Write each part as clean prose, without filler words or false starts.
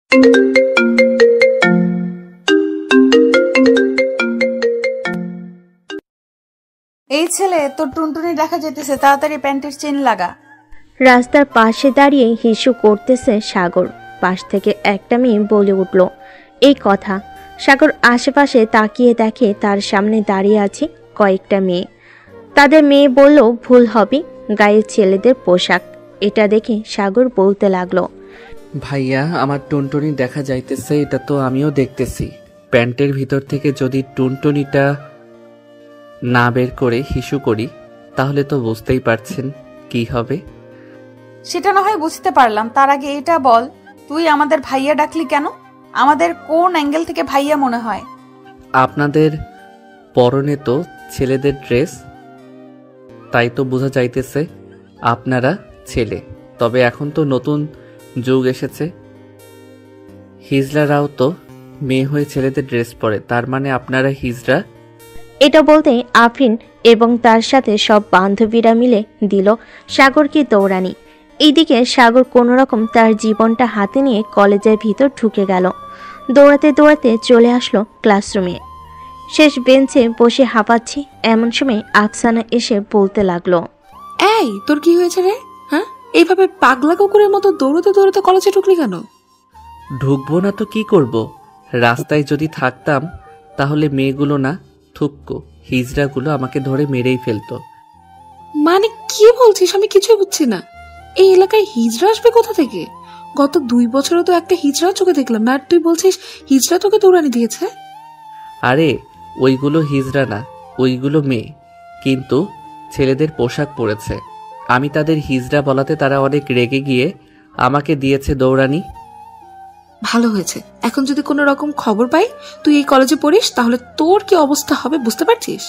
এই ছেলে তোর টুনটুনি দেখা যেতেছে, তাড়াতাড়ি প্যান্টের চেন লাগা। রাস্তার পাশে দাঁড়িয়ে হিসু করতেছে সাগর। পাশ থেকে একটা মেয়ে বলে উঠল এই কথা। সাগর আশেপাশে তাকিয়ে দেখে তার সামনে দাঁড়িয়ে আছে কয়েকটা মেয়ে। তাদের মেয়ে বলল ভুল হবে, গায়ে ছেলেদের পোশাক। এটা দেখে সাগর বলতে লাগলো, ভাইয়া আমার টুনটুনি দেখা যাইতেছে, এটা তো আমিও দেখতেছি। প্যান্টের ভিতর থেকে যদি টুনটুনিটা না বের করে হিসু করি তাহলে তো বুঝতেই পারছেন কি হবে। সেটা না হয় বুঝতে পারলাম, তার আগে এটা বল, তুই আমাদের ভাইয়া ডাকলি কেন? আমাদের কোন অ্যাঙ্গেল থেকে ভাইয়া মনে হয়? আপনাদের পরনে তো ছেলেদের ড্রেস, তাই তো বোঝা যাইতেছে আপনারা ছেলে। তবে এখন তো নতুন যুগ এসেছে, হিজড়ারাও তো মেয়ে হয়ে ছেলেদের ড্রেস পরে, তার মানে আপনারা হিজড়া। এটা বলতে আফরিন এবং তার সাথে সব বান্ধবীরা মিলে দিল সাগরকে দৌড়ানি। এইদিকে সাগর কোনোরকম তার জীবনটা হাতে নিয়ে কলেজের ভিতর ঢুকে গেল। দৌড়াতে দৌড়াতে চলে আসলো ক্লাসরুমে। শেষ বেঞ্চে বসে হাঁপাচ্ছে এমন সময় আফসানা এসে বলতে লাগলো, এই তোর কি হয়েছে রে? হ্যাঁ, এইভাবে পাগলা কুকুরের মতো দৌড়তে দৌড়তে কলেজে ঢুকলি কেন? ঢুকবো না তো কি করব? রাস্তায় যদি থাকতাম তাহলে মেয়েগুলো না থুক্কো হিজড়াগুলো আমাকে ধরে মেরেই ফেলতো। মানে কি বলছিস? আমি কিছুই বুঝছি না। এই এলাকায় হিজড়া আসবে কোথা থেকে? গত 2 বছরে তো একটা হিজড়া চোখে দেখলাম না, আর তুই বলছিস হিজড়া তোকে দৌড়ানি দিয়েছে? আরে ওইগুলো হিজড়া না, ওইগুলো মেয়ে, কিন্তু ছেলেদের পোশাক পরেছে। আমি তাদের হিজড়া বলাতে তারা অনেক রেগে গিয়ে আমাকে দিয়েছে দৌড়ানি। ভালো হয়েছে। এখন যদি কোনো রকম খবর পাই তুই এই কলেজে পড়িস তাহলে তোর কি অবস্থা হবে বুঝতে পারছিস?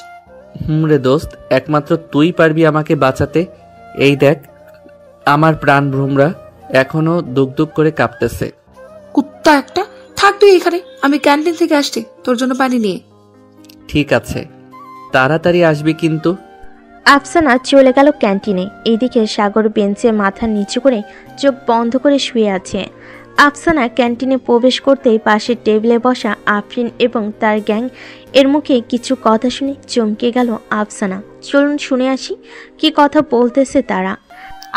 রে দোস্ত, একমাত্র তুই পারবি আমাকে বাঁচাতে। এই দেখ আমার প্রাণ ভ্রমরা এখনো দুক দুক করে কাঁপতেছে। কুত্তা একটা, থাক তুই এখানে, আমি ক্যান্টিন থেকে আসছি তোর জন্য পানি নিয়ে। ঠিক আছে, তাড়াতাড়ি আসবি কিন্তু। আফসানা চলে গেল ক্যান্টিনে। এইদিকে সাগর বেঞ্চে মাথা নিচু করে চোখ বন্ধ করে শুয়ে আছে। আফসানা ক্যান্টিনে প্রবেশ করতেই পাশের টেবিলে বসা আফরিন এবং তার গ্যাং এর মুখে কিছু কথা শুনে চমকে গেল আফসানা। চলুন শুনে আসি কি কথা বলতেছে তারা।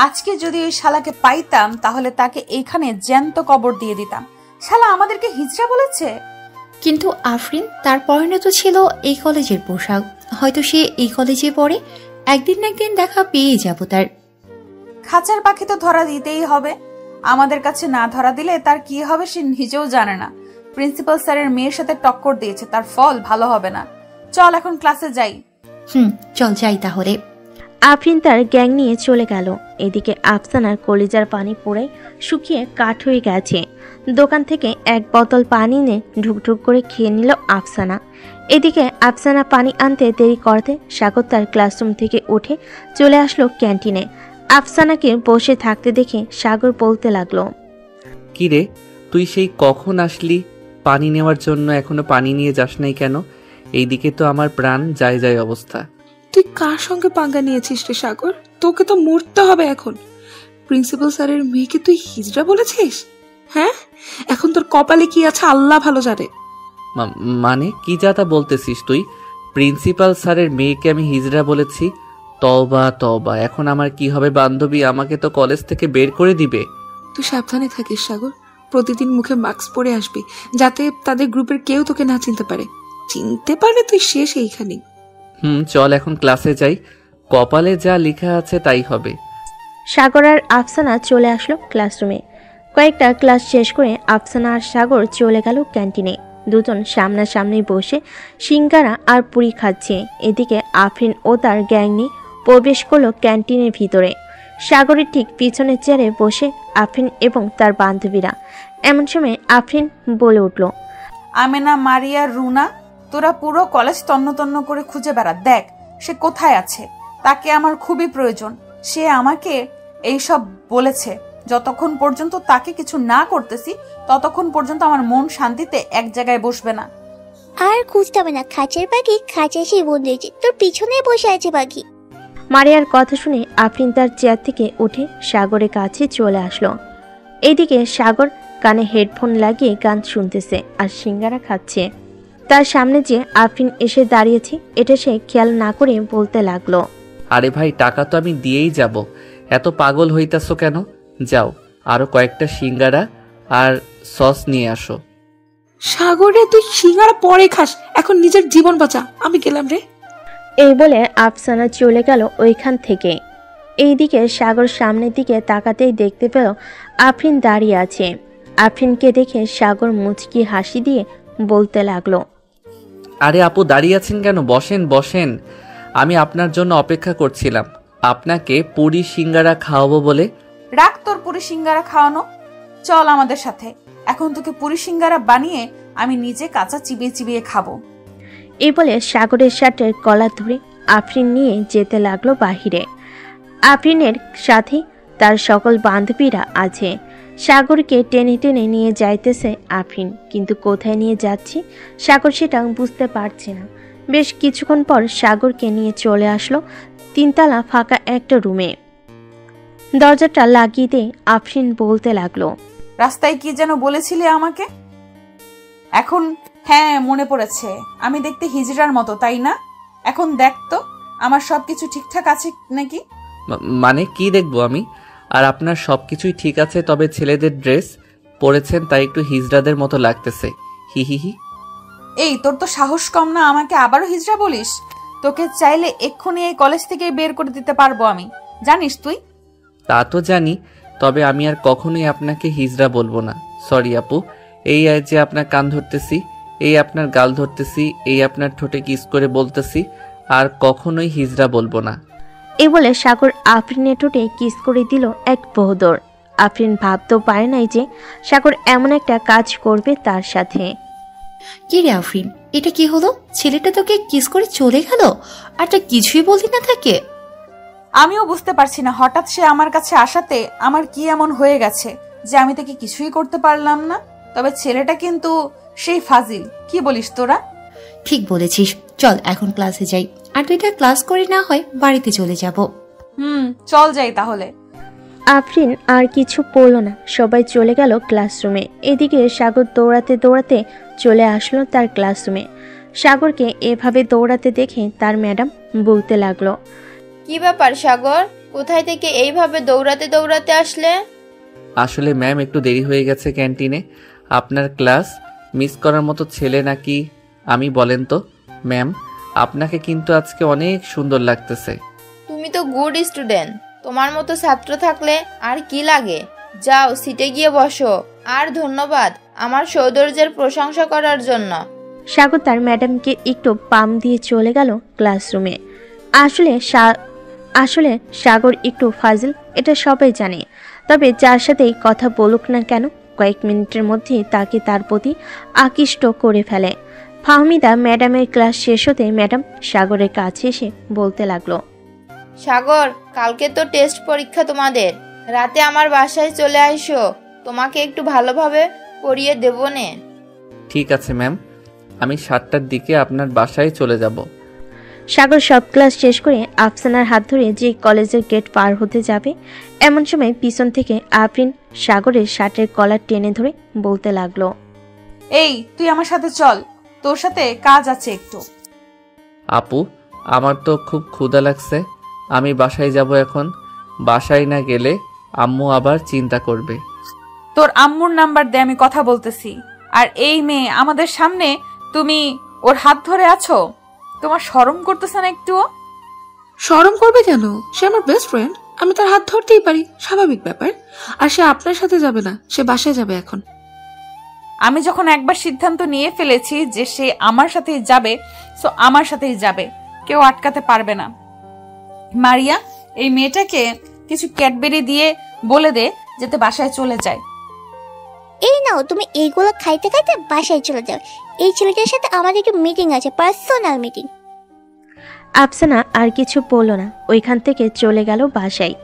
আজকে যদি ওই শালাকে পাইতাম তাহলে তাকে এইখানে জ্যান্ত কবর দিয়ে দিতাম। শালা আমাদেরকে হিজড়া বলেছে। কিন্তু আফরিন, তার পরনে তো ছিল এই কলেজের পোশাক। হয়তো সে এই কলেজে পড়ে, একদিন না একদিন দেখা পেয়ে যাব তার। খাঁচার পাখি তো ধরা দিতেই হবে। আমাদের কাছে না ধরা দিলে তার কি হবে সে নিজেও জানে না। প্রিন্সিপাল স্যারের মেয়ের সাথে টক্কর দিয়েছে, তার ফল ভালো হবে না। চল এখন ক্লাসে যাই। চল যাই তাহলে। আফরিন তার গ্যাং নিয়ে চলে গেল। এদিকে আফসানার কলিজার পানি পুরাই শুকিয়ে কাঠ হয়ে গেছে। দোকান থেকে এক বোতল পানি নিয়ে ঢুকঢুক করে খেয়ে নিল আফসানা। এদিকে আফসানা পানি আনতে দেরি করতে সাগর তার ক্লাসরুম থেকে উঠে চলে আসলো ক্যান্টিনে। আফসানাকে বসে থাকতে দেখে সাগর বলতে লাগলো, কিরে তুই সেই কখন আসলি পানি নেওয়ার জন্য, এখনো পানি নিয়ে যাস নাই কেন? এইদিকে তো আমার প্রাণ যায় যায় অবস্থা। তুই কার সঙ্গে পাঙ্গা নিয়েছিস রে সাগর? তোকে তো মরতে হবে এখন। প্রিন্সিপাল স্যারের মেয়েকে তুই হিজড়া বলেছিস? হ্যাঁ, এখন তোর কপালে কি আছে আল্লাহ ভালো জানে। মানে কি যাতা বলতেছিস তুই? প্রিন্সিপাল স্যারের মেয়েকে আমি হিজড়া বলেছি? তওবা তওবা, এখন আমার কি হবে? বান্ধবী আমাকে তো কলেজ থেকে বের করে দিবে। তুই সাবধানে থাকিস সাগর, প্রতিদিন মুখে মাস্ক পরে আসবি যাতে তাদের গ্রুপের কেউ তোকে না চিনতে পারে। চিনতে পারলে তুই শেষ এইখানেই। চল এখন ক্লাসে যাই, কপালে যা লেখা আছে তাই হবে। সাগর আর আফসানা চলে আসলো ক্লাসরুমে। কয়েকটা ক্লাস শেষ করে আফসানা আর সাগর চলে গেল ক্যান্টিনে। দুজন সামনাসামনি বসে সিঙ্গারা আর পুরি খাচ্ছে। এদিকে আফরিন ও তার গ্যাং নিয়ে প্রবেশ করলো ক্যান্টিনের ভিতরে। সাগরের ঠিক পিছনের চেয়ারে বসে আফরিন এবং তার বান্ধবীরা। এমন সময় আফরিন বলে উঠল, আমেনা, মারিয়া, রুনা, তোরা পুরো কলেজ তন্ন তন্ন করে খুঁজে বেড়া, দেখ সে কোথায় আছে। তাকে আমার খুবই প্রয়োজন। সে আমাকে এইসব বলেছে। যতক্ষণ পর্যন্ত তাকে কিছু না করতেছি ততক্ষণ পর্যন্ত আমার মন শান্তিতে এক জায়গায় বসবে না। আর খুঁজতে হবে না, খাঁচার পাখি খাঁচায় সেই বন্ধুছে, তোর পিছনে বসে আছে পাখি। মারিয়ার কথা শুনে আফরিন তার চেয়ার থেকে উঠে সাগরের কাছে চলে আসলো। এইদিকে সাগর কানে হেডফোন লাগিয়ে গান শুনতেছে আর সিঙ্গারা খাচ্ছে। তার সামনে যে আফরিন এসে দাঁড়িয়েছে এটা সে খেয়াল না করে বলতে লাগলো, আরে ভাই, টাকা তো আমি দিয়েই যাব, এত পাগল হইতাছো কেন? যাও, আরো কয়েকটা সিঙ্গারা আর সস নিয়ে আসো। সাগরে তুই সিঙ্গারা পরে খাস, এখন নিজের জীবন বাঁচা, আমি গেলাম রে। এই বলে আফসানা চলে গেল ওইখান থেকে। এইদিকে সাগর সামনের দিকে তাকাতেই দেখতে পেল আফরিন দাঁড়িয়ে আছে। আফরিনকে দেখে সাগর মুচকি হাসি দিয়ে বলতে লাগলো, আরে আপু, দাঁড়িয়ে আছেন কেন? বসেন বসেন, আমি আপনার জন্য অপেক্ষা করছিলাম, আপনাকে পুরি সিঙ্গারা খাওয়াবো বলে। রাখ তোর পুরি সিঙ্গারা খাওয়ানো, চল আমাদের সাথে। এখন তোকে পুরি সিঙ্গারা বানিয়ে আমি নিজে কাঁচা চিবিয়ে চিবিয়ে খাবো। এই বলে সাগরের শার্টের কলার ধরে আফরিন নিয়ে যেতে লাগলো বাহিরে। আফরিনের সাথে তার সকল বান্ধবীরা আছে। সাগরকে টেনে টেনে নিয়ে যাইতেছে আফরিন, কিন্তু কোথায় নিয়ে যাচ্ছে সাগর সেটা বুঝতে পারছে না। বেশ কিছুক্ষণ পর সাগরকে নিয়ে চলে আসলো 3 তলা ফাঁকা একটা রুমে। দরজাটা লাগিয়ে দিয়ে আফরিন বলতে লাগলো, রাস্তায় কি যেন বলেছিলে আমাকে? এখন হ্যাঁ মনে পড়েছে, আমি দেখতে হিজড়ার মতো, তাই না? এখন দেখ তো আমার সবকিছু ঠিকঠাক আছে নাকি। মানে কি দেখবো আমি? আর আপনার সবকিছুই ঠিক আছে, তবে ছেলেদের ড্রেস পরেছেন তাই একটু হিজড়াদের মতো লাগতেছে, হি হি হি। এই তোর তো সাহস কম না আমাকে আবারও হিজড়া বলিস? তোকে চাইলে এক্ষুনি এই কলেজ থেকে বের করে দিতে পারবো আমি, জানিস তুই? তা তো জানি, তবে আমি আর কখনোই আপনাকে হিজড়া বলবো না। সরি আপু, এই যে আপনার কান ধরতেছি, এই আপনার গাল ধরতেছি, এই আপনার ঠোঁটে কিস করে বলতেছি, আর কখনোই হিজড়া বলবো না। এই বলে সাগর আফরিনের ঠোঁটে কিস করে দিল এক বহদর। আফরিন ভাবতেও পারে নাই যে সাগর এমন একটা কাজ করবে তার সাথে। কি রে আফরিন, এটা কি হলো? ছেলেটা তোকে কিস করে চলে গেল আর তা কিছুই বললি না থাকে? আমিও বুঝতে পারছি না হঠাৎ সে আমার কাছে আসাতে আমার কি এমন হয়ে গেছে যে আমি তাকে কিছুই করতে পারলাম না। তবে ছেলেটা কিন্তু সেই ফাজিল, কি বলিস তোরা? ঠিক বলেছিস, চল এখন ক্লাসে যাই, আর 2টা ক্লাস করে না হয় বাড়িতে চলে যাব। চল যাই তাহলে। আফরিন আর কিছু পড়ল না, সবাই চলে গেল ক্লাসরুমে। এদিকে সাগর দৌড়াতে দৌড়াতে চলে আসলো তার ক্লাসরুমে। সাগরকে এভাবে দৌড়াতে দেখে তার ম্যাডাম বলতে লাগলো, কি ব্যাপার সাগর, কোথায় থেকে এইভাবে দৌড়াতে দৌড়াতে আসলে? আসলে ম্যাম, একটু দেরি হয়ে গেছে ক্যান্টিনে। আপনার ক্লাস মিস করার মতো ছেলে নাকি আমি, বলেন তো? ম্যাম, আপনাকে কিন্তু আজকে অনেক সুন্দর লাগতেছে। তুমি তো গুড স্টুডেন্ট, তোমার মতো ছাত্র থাকলে আর কি লাগে। যাও সিটে গিয়ে বসো, আর ধন্যবাদ আমার সৌন্দর্যের প্রশংসা করার জন্য। সাগর তার ম্যাডামকে একটু পাম দিয়ে চলে গেল ক্লাসরুমে। আসলে সাগর একটু ফাজিল, এটা সবাই জানে। তবে যার সাথেই কথা বলুক না কেন, কয়েক মিনিটের মধ্যেই তাকে তার প্রতি আকৃষ্ট করে ফেলে। ফাহমিদা ম্যাডামের ক্লাস শেষ হতে ম্যাডাম সাগরের কাছে এসে বলতে লাগলো, সাগর, কালকে তো টেস্ট পরীক্ষা তোমাদের, রাতে আমার বাসায় চলে আইসো, তোমাকে একটু ভালোভাবে পড়িয়ে দেবো নে। ঠিক আছে ম্যাম, আমি 7টার দিকে আপনার বাসায় চলে যাব। সাগর সব ক্লাস শেষ করে আফসানার হাত ধরে যে কলেজের গেট পার হতে যাবে, এমন সময় পিছন থেকে আফরিন সাগরের শার্টের কলার টেনে ধরে বলতে লাগলো, এই তুই আমার সাথে চল, তোর সাথে কাজ আছে একটু। আপু, আমার তো খুব ক্ষুধা লাগছে, আমি বাসায় যাব এখন। বাসায় না গেলে আম্মু আবার চিন্তা করবে। তোর আম্মুর নাম্বার দে, আমি কথা বলতেছি। আর এই মেয়ে আমাদের সামনে তুমি ওর হাত ধরে আছো, তোমার শরম করতেছে না একটুও? শরম করবে কেন? সে আমার বেস্ট ফ্রেন্ড, আমি তার হাত ধরতেই পারি, স্বাভাবিক ব্যাপার। আর সে আপনার সাথে যাবে না, সে বাসায় যাবে এখন। আমি যখন একবার সিদ্ধান্ত নিয়ে ফেলেছি যে সে আমার সাথেই যাবে, সো আমার সাথেই যাবে, কেউ আটকাতে পারবে না। মারিয়া, এই মেয়েটাকে কিছু ক্যাডবেরি দিয়ে বলে দে যাতে বাসায় চলে যায়। এই নাও, তুমি এইগুলো খাইতে খাইতে বাসায় চলে যাও। এই ছেলেটার সাথে আমাদের একটু মিটিং আছে, পার্সোনাল মিটিং। আফসানা আর কিছু বলল না, ওইখান থেকে চলে গেল বাসায়।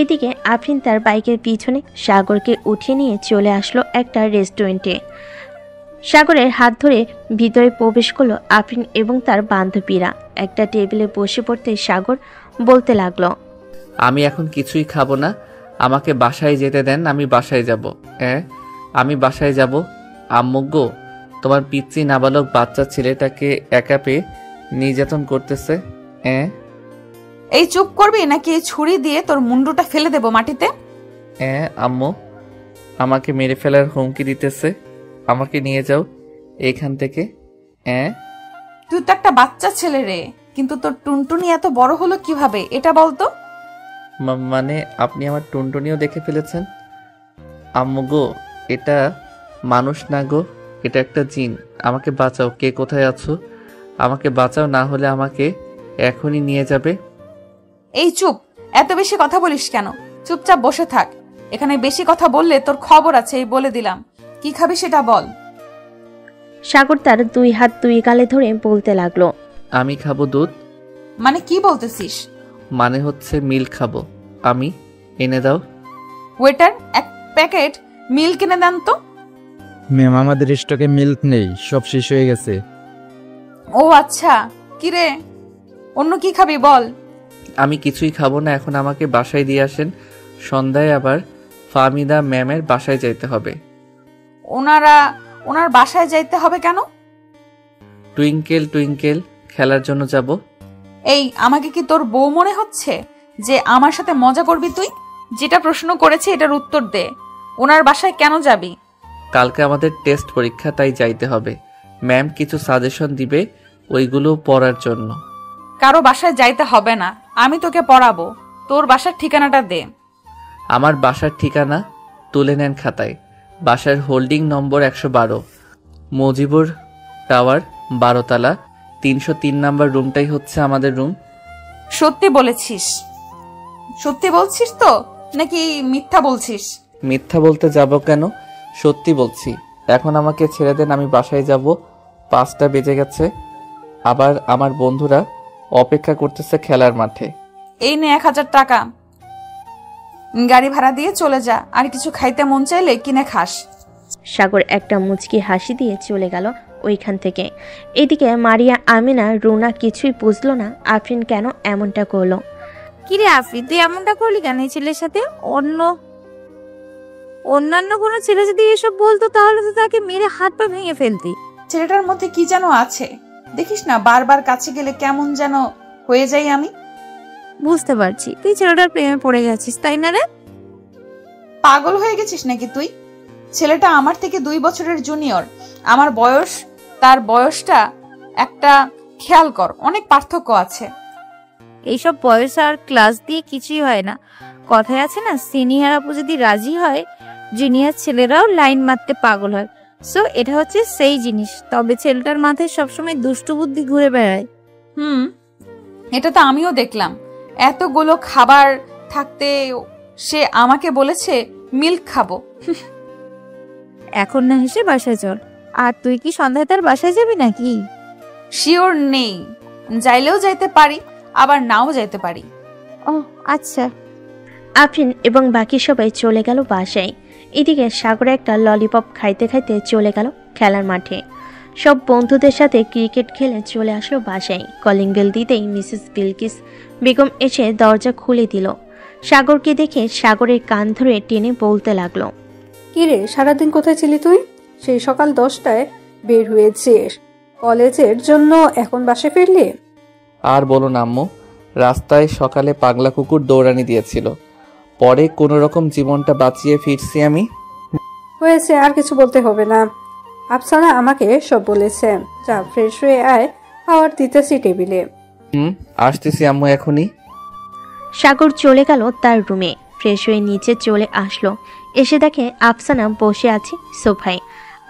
এদিকে আফরিন তার বাইকের পিছনে সাগরকে উঠিয়ে নিয়ে চলে আসলো একটা রেস্টুরেন্টে। সাগরের হাত ধরে ভিতরে প্রবেশ করলো আফরিন এবং তার বান্ধবীরা। একটা টেবিলে বসে পড়তে সাগর বলতে লাগলো, আমি এখন কিছুই খাবো না, আমাকে বাসায় যেতে দেন, আমি বাসায় যাব। আমি বাসায় যাব। আম্মু গো, তোমার পিচ্চি নাবালক বাচ্চা ছেলেটাকে একা পেয়ে নির্যাতন করতেছে। এই চুপ করবি নাকি এই ছুরি দিয়ে তোর মুন্ডুটা ফেলে দেব মাটিতে? আম্মু আমাকে মেরে ফেলার হুমকি দিতেছে। আমাকে নিয়ে যাও এইখান থেকে। তুই তো একটা বাচ্চা ছেলে রে, কিন্তু তোর টুনটুনি এত বড় হলো কিভাবে এটা বলতো? মানে আপনি আমার টুনটুনিও দেখে ফেলেছেন? আম্মু গো, এটা মানুষ না গো, এটা একটা জিন। আমাকে বাঁচাও, কে কোথায় আছো? আমাকে বাঁচাও, না হলে আমাকে এখনই নিয়ে যাবে। এই চুপ, এত বেশি কথা বলিস কেন? চুপচাপ বসে থাক। এখানে বেশি কথা বললে তোর খবর আছে, এই বলে দিলাম। কি খাবি সেটা বল। সাগর তার 2 হাত 2 গালে ধরে বলতে লাগলো, আমি খাবো দুধ। মানে কি বলতেছিস? মানে হচ্ছে মিল্ক খাবো আমি। এনে দাও। ওয়েটার, এক প্যাকেট মিল্ক এনে দেন তো। ম্যাম, আমাদের স্টকে মিল্ক নেই, সব শেষ হয়ে গেছে। ও আচ্ছা, কি রে, অন্য কি খাবি বল। আমি কিছুই খাবো না, এখন আমাকে বাসায় দিয়ে আসেন। সন্ধ্যায় আবার ফাহমিদা ম্যামের বাসায় যাইতে হবে। ওনার বাসায় যাইতে হবে কেন? টুইঙ্কেল টুইঙ্কেল খেলার জন্য যাব। এই, আমাকে কি তোর বউ মনে হচ্ছে যে আমার সাথে মজা করবি তুই? যেটা প্রশ্ন করেছি এটার উত্তর দে। ওনার বাসায় কেন যাবি? কালকে আমাদের টেস্ট পরীক্ষা, তাই যাইতে হবে। ম্যাম কিছু সাজেশন দিবে, ওইগুলো পড়ার জন্য। কারো বাসায় যাইতে হবে না, আমি তোকে পড়াবো। তোর বাসার ঠিকানাটা দে। আমার বাসার ঠিকানা তুলে নেন খাতায়। বাসার হোল্ডিং নম্বর 112, মজিবুর টাওয়ার, 12 তলা, 303 নাম্বার রুমটাই হচ্ছে আমাদের রুম। সত্যি বলেছিস? সত্যি বলছিস তো নাকি মিথ্যা বলছিস? মিথ্যা বলতে যাব কেন, সত্যি বলছি। এখন আমাকে ছেড়ে দেন, আমি বাসায় যাব। 5টা বেজে গেছে। আবার আমার বন্ধুরা অপেক্ষা করতেছে খেলার মাঠে। এই নে 1000 টাকা, গাড়ি ভাড়া দিয়ে চলে যা। আর কিছু খাইতে মন চাইলে কিনে খাস। সাগর একটা মুচকি হাসি দিয়ে চলে গেল ওইখান থেকে। এদিকে মারিয়া, আমিনা, রুনা কিছুই বুঝলো না আফরিন কেন এমনটা করলো। কিরে আফরিন, তুই এমনটা করলি কেন এই ছেলের সাথে? অন্যান্য কোনো ছেলে যদি এসব বলতো তাহলে তো তাকে মেরে হাত পা ভেঙে ফেলতি। ছেলেটার মধ্যে কি যেন আছে, দেখিস না বারবার কাছে গেলে কেমন যেন হয়ে যাই আমি। বুঝতে পারছি তুই ছেলেটার প্রেমে পড়ে গেছিস, তাই না রে? পাগল হয়ে গেছিস নাকি তুই? ছেলেটা আমার থেকে 2 বছরের জুনিয়র। আমার বয়স, তার বয়সটা একটা খেয়াল কর, অনেক পার্থক্য আছে। এইসব বয়স আর ক্লাস দিয়ে কিছুই হয় না। কথায় আছে না, সিনিয়র আপু যদি রাজি হয় জুনিয়র ছেলেরাও লাইন মারতে পাগল হয়। সো এটা হচ্ছে সেই জিনিস। তবে ছেলেটার মাথায় সবসময় দুষ্টু বুদ্ধি ঘুরে বেড়ায়। এটা তো আমিও দেখলাম। এতগুলো খাবার থাকতে সে আমাকে বলেছে মিল্ক খাবো। এখন না হেসে বাসায় চল। আর তুই কি সন্ধ্যায় তার বাসায় যাবি নাকি? শিওর নেই, যাইলেও যাইতে পারি আবার নাও যাইতে পারি। ও আচ্ছা। আফরিন এবং বাকি সবাই চলে গেল বাসায়। এদিকে সাগরে একটা ললিপপ খাইতে খাইতে চলে গেল খেলার মাঠে। সব বন্ধুদের সাথে ক্রিকেট খেলে চলে আসলো বাসায়। কলিং বেল দিতেই মিসেস বিলকিস বেগম এসে দরজা খুলে দিল। সাগরকে দেখে সাগরের কান ধরে টেনে বলতে লাগলো, কিরে, সারাদিন কোথায় ছিলি তুই? সেই সকাল 10টায় বের হয়েছিস কলেজের জন্য, এখন বাসে ফিরলি? আর বলো না আম্মু, রাস্তায় সকালে পাগলা কুকুর দৌড়ানি দিয়েছিল, পরে কোনো রকম জীবনটা বাঁচিয়ে ফিরছি আমি। হয়েছে, আর কিছু বলতে হবে না। আফসানা আমাকে সব বলেছে। যা, ফ্রেশ হয়ে আয়, খাবার দিতেছি টেবিলে। আসতেছি আম্মু এখনই। সাগর চলে গেল তার রুমে। ফ্রেশ হয়ে নিচে চলে আসলো। এসে দেখে আফসানা বসে আছে সোফায়।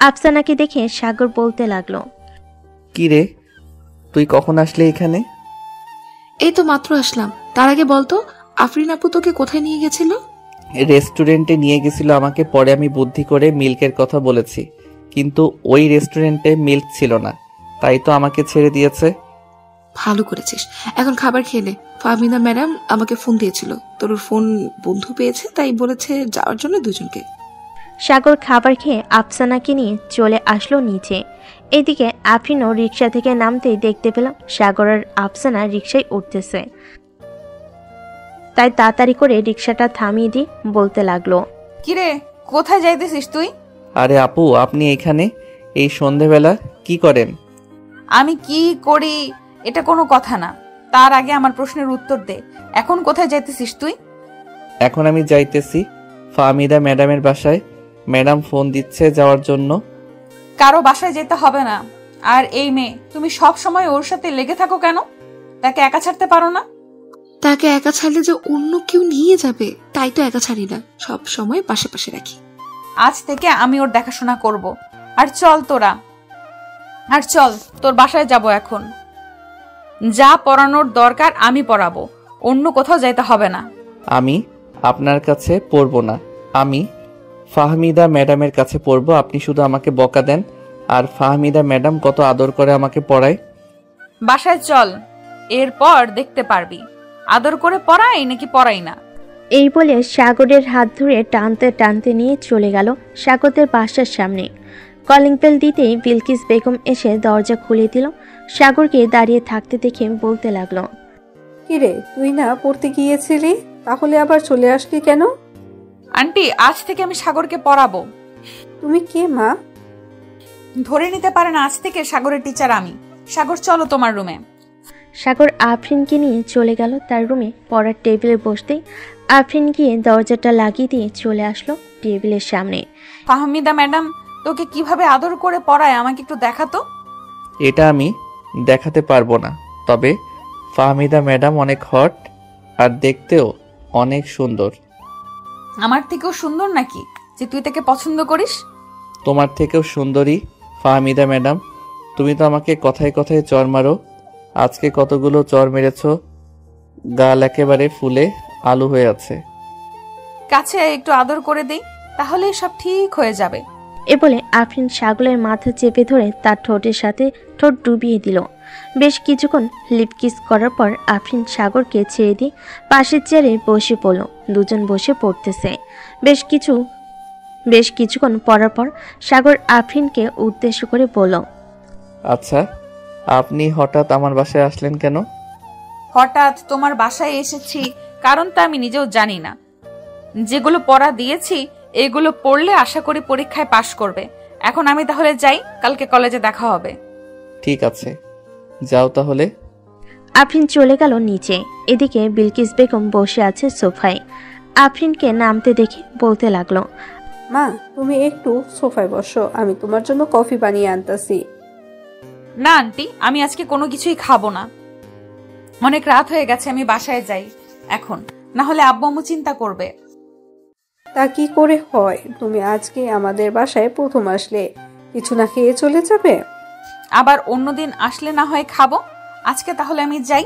আফসানাকে দেখে সাগর বলতে লাগলো, কি রে, তুই কখন আসলে এখানে? এই তো মাত্র আসলাম। তার আগে বলতো, আফরিন আপু তোকে কোথায় নিয়ে গেছিল? রেস্টুরেন্টে নিয়ে গেছিল আমাকে। পরে আমি বুদ্ধি করে মিল্কের কথা বলেছি, কিন্তু ওই রেস্টুরেন্টে মিল্ক ছিল না, তাই তো আমাকে ছেড়ে দিয়েছে। ভালো করেছিস। এখন খাবার খেলে। ফাহমিদা ম্যাডাম আমাকে ফোন দিয়েছিল, তোর ফোন বন্ধু পেয়েছে, তাই বলেছে যাওয়ার জন্য দুজনকে। সাগর খাবার খেয়ে আফসানাকে নিয়ে চলে আসলো নিচে। এদিকে আফরিনও রিক্সা থেকে নামতেই দেখতে পেলাম সাগর আর আফসানা রিক্সায় উঠতেছে। তাই তাড়াতাড়ি করে রিক্সাটা থামিয়ে দিয়ে বলতে লাগলো, কিরে, কোথায় যাইতেছিস তুই? আরে আপু, আপনি এখানে এই সন্ধেবেলা কি করেন? আমি কি করি এটা কোনো কথা না, তার আগে আমার প্রশ্নের উত্তর দে। এখন কোথায় যাইতেছিস তুই? এখন আমি যাইতেছি ফাহমিদা ম্যাডামের বাসায়। ম্যাডাম ফোন দিচ্ছে যাওয়ার জন্য। কারো বাসায় যেতে হবে না। আর এই মেয়ে, তুমি সব সময় ওর সাথে লেগে থাকো কেন? তাকে একা ছাড়তে পারো না? তাকে একা ছাড়লে যে অন্য কেউ নিয়ে যাবে, তাই তো একা ছাড়ি না, সব সময় পাশে পাশে রাখি। আজ থেকে আমি ওর দেখাশোনা করব। আর চল তোর বাসায় যাব এখন। যা পড়ানোর দরকার আমি পড়াবো, অন্য কোথাও যাইতে হবে না। আমি আপনার কাছে পড়বো না, আমি ফাহমিদা ম্যাডামের কাছে পড়বো। আপনি শুধু আমাকে বকা দেন, আর ফাহমিদা ম্যাডাম কত আদর করে আমাকে পড়ায়। বাসায় চল, এরপর দেখতে পারবি আদর করে পড়াই নাকি পড়াই না। এই বলে সাগরের হাত ধরে টানতে টানতে নিয়ে চলে গেল সাগরের বাসার সামনে। কলিং বেল দিতেই বিলকিস বেগম এসে দরজা খুলে দিল। সাগরকে দাঁড়িয়ে থাকতে দেখে বলতে লাগলো, কিরে, তুই না পড়তে গিয়েছিলি, তাহলে আবার চলে আসলি কেন? আন্টি, আজ থেকে আমি সাগরকে পড়াবো। তুমি কে মা? ধরে নিতে পারেন আজ থেকে সাগরের টিচার আমি। সাগর, চলো তোমার রুমে। সাগর আফরিনকে নিয়ে চলে গেল তার রুমে। পড়ার টেবিলে বসতেই আফরিন গিয়ে দরজাটা লাগিয়ে দিয়ে চলে আসলো টেবিলের সামনে। ফাহমিদা ম্যাডাম তোকে কিভাবে আদর করে পড়ায় আমাকে একটু দেখাতো। এটা আমি দেখাতে পারবো না, তবে ফাহমিদা ম্যাডাম অনেক হট আর দেখতেও অনেক সুন্দর। আমার থেকেও সুন্দর নাকি যে তুই তাকে পছন্দ করিস? তোমার থেকেও সুন্দরী ফাহমিদা ম্যাডাম। তুমি তো আমাকে কথায় কথায় চর মারো। আজকে কতগুলো চর মেরেছ, গাল একেবারে ফুলে আলু হয়ে আছে। কাছে একটু আদর করে দেই, তাহলে সব ঠিক হয়ে যাবে। এ বলে আফরিন সাগরের মাথা চেপে ধরে তার ঠোঁটের সাথে ঠোঁট ডুবিয়ে দিল। বেশ কিছুক্ষণ লিপকিস করার পর আফরিন সাগরকে ছেড়ে দিয়ে পাশের চেয়ারে বসে পড়ল। দুজন বসে পড়তেছে। বেশ কিছুক্ষণ পড়ার পর সাগর আফরিনকে উদ্দেশ্য করে বলল, আচ্ছা, আপনি হঠাৎ আমার বাসায় আসলেন কেন? হঠাৎ তোমার বাসায় এসেছি কারণটা আমি নিজেও জানি না। যেগুলো পড়া দিয়েছি এগুলো পড়লে আশা করি পরীক্ষায় পাশ করবে। এখন আমি তাহলে যাই, কালকে কলেজে দেখা হবে। ঠিক আছে, যাও তাহলে। আফরিন চলে গেল নিচে। এদিকে বিলকিস বেগম বসে আছে সোফায়। আফরিনকে নামতে দেখে বলতে লাগলো, মা, তুমি একটু সোফায় বসো, আমি তোমার জন্য কফি বানিয়ে আনতাছি। না আন্টি, আমি আজকে কোনো কিছুই খাবো না। অনেক রাত হয়ে গেছে, আমি বাসায় যাই এখন, না হলে আব্বু আম্মু চিন্তা করবে। তা কি করে হয়? তুমি আজকে আমাদের বাসায় প্রথম আসলে, কিছু না খেয়ে চলে যাবে? আবার অন্যদিন আসলে না হয় খাবো, আজকে তাহলে আমি যাই।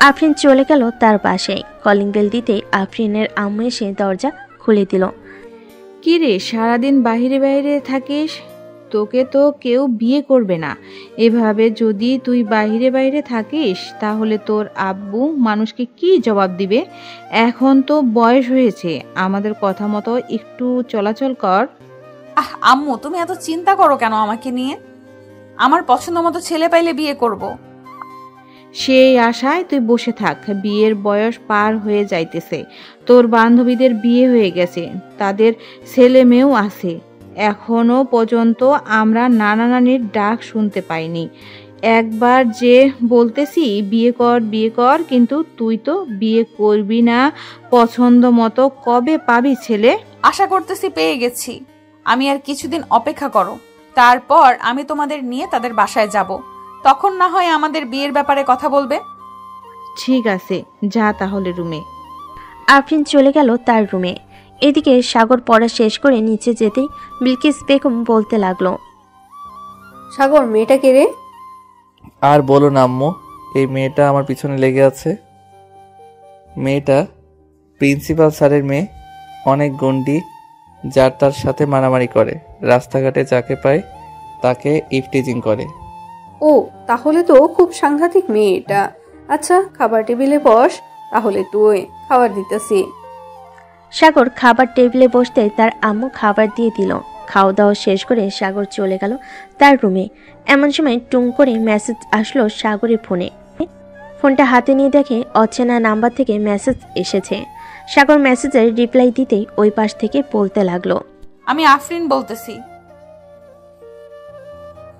আফরিন চলে গেল তার বাসায়। কলিং বেল দিতে আফরিনের আম্মু এসে দরজা খুলে দিল। কি রে, সারাদিন বাইরে বাইরে থাকিস? তোকে তো কেউ বিয়ে করবে না। এভাবে যদি তুই বাইরে বাইরে থাকিস তাহলে তোর আব্বু মানুষকে কি জবাব দিবে? এখন তো বয়স হয়েছে, আমাদের কথা মতো একটু চলাচল কর। আম্মু, তুমি এত চিন্তা করো কেন আমাকে নিয়ে? আমার পছন্দ মতো ছেলে পাইলে বিয়ে করব। সেই আশায় তুই বসে থাক। বিয়ের বয়স পার হয়ে যাইতেছে, তোর বান্ধবীদের বিয়ে হয়ে গেছে, তাদের ছেলে মেয়েও আছে। এখনো পর্যন্ত আমরা নানা নানির ডাক শুনতে পাইনি। একবার যে বলতেছি বিয়ে কর বিয়ে কর, কিন্তু তুই তো বিয়ে করবি না। পছন্দ মতো কবে পাবি ছেলে? আশা করতেছি পেয়ে গেছি। আমি আর কিছুদিন অপেক্ষা করো, তারপর আমি তোমাদের নিয়ে তাদের বাসায় যাব। তখন না হয় আমাদের বিয়ের ব্যাপারে কথা বলবে। ঠিক আছে, যা তাহলে রুমে। আফরিন চলে গেল তার রুমে। এদিকে সাগর পড়া শেষ করে নিচে যেতেই বিলকিস বেগম বলতে লাগলো, সাগর, মেয়েটা কে রে? আর বলো না আম্মু, এই মেয়েটা আমার পিছনে লেগে আছে। মেয়েটা প্রিন্সিপাল স্যারের মেয়ে, অনেক গন্ডি, যার তার সাথে মারামারি করে, রাস্তাঘাটে যাকে পায় তাকে ইফটিজিং করে। ও, তাহলে তো খুব সাংঘাতিক মেয়ে এটা। আচ্ছা, খাবার টেবিলে বস, তাহলে তুই খাবার দিতেছি। সাগর খাবার টেবিলে বসতে তার আম্মু খাবার দিয়ে দিল। খাওয়া দাওয়া শেষ করে সাগর চলে গেল তার রুমে। এমন সময় টুং করে মেসেজ আসলো সাগরের ফোনে। ফোনটা হাতে নিয়ে দেখে অচেনা নাম্বার থেকে মেসেজ এসেছে। সাগর মেসেজের রিপ্লাই দিতেই ওই পাশ থেকে বলতে লাগলো, আমি আফরিন বলতেছি,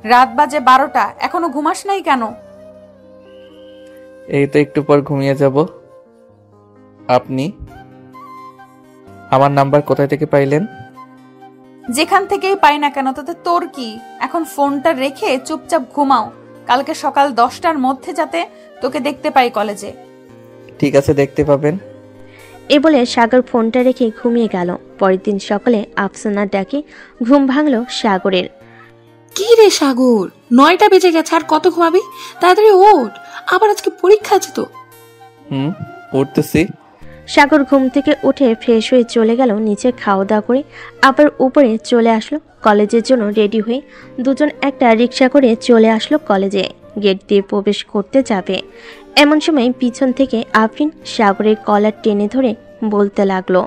রাত বাজে 12টা, এখনো ঘুমাস নাই কেন? এই তো একটু পর ঘুমিয়ে যাব। আপনি আমার নাম্বার কোথায় থেকে পাইলেন? যেখান থেকেই পাই না কেন তাতে তোর কি? এখন ফোনটা রেখে চুপচাপ ঘুমাও। কালকে সকাল 10টার মধ্যে যাতে তোকে দেখতে পাই কলেজে। ঠিক আছে, দেখতে পাবেন। এ বলে সাগর ফোনটা রেখে ঘুমিয়ে গেল। পরের দিন সকালে আফসানার ডাকে ঘুম ভাঙল সাগরের। কি রে সাগর, 9টা বেজে গেছে, আর কত ঘুমাবি? তাড়াতাড়ি ওঠ, আবার আজকে পরীক্ষা আছে তো। উঠতেছি। সাগর ঘুম থেকে উঠে ফ্রেশ হয়ে চলে গেল নিচে, খাওয়া দাওয়া করে আবার উপরে চলে আসলো কলেজের জন্য রেডি হয়ে। দুজন একটা রিক্সা করে চলে আসলো কলেজে। গেট দিয়ে প্রবেশ করতে যাবে এমন সময় পিছন থেকে আফরিন সাগরের কলার টেনে ধরে বলতে লাগলো,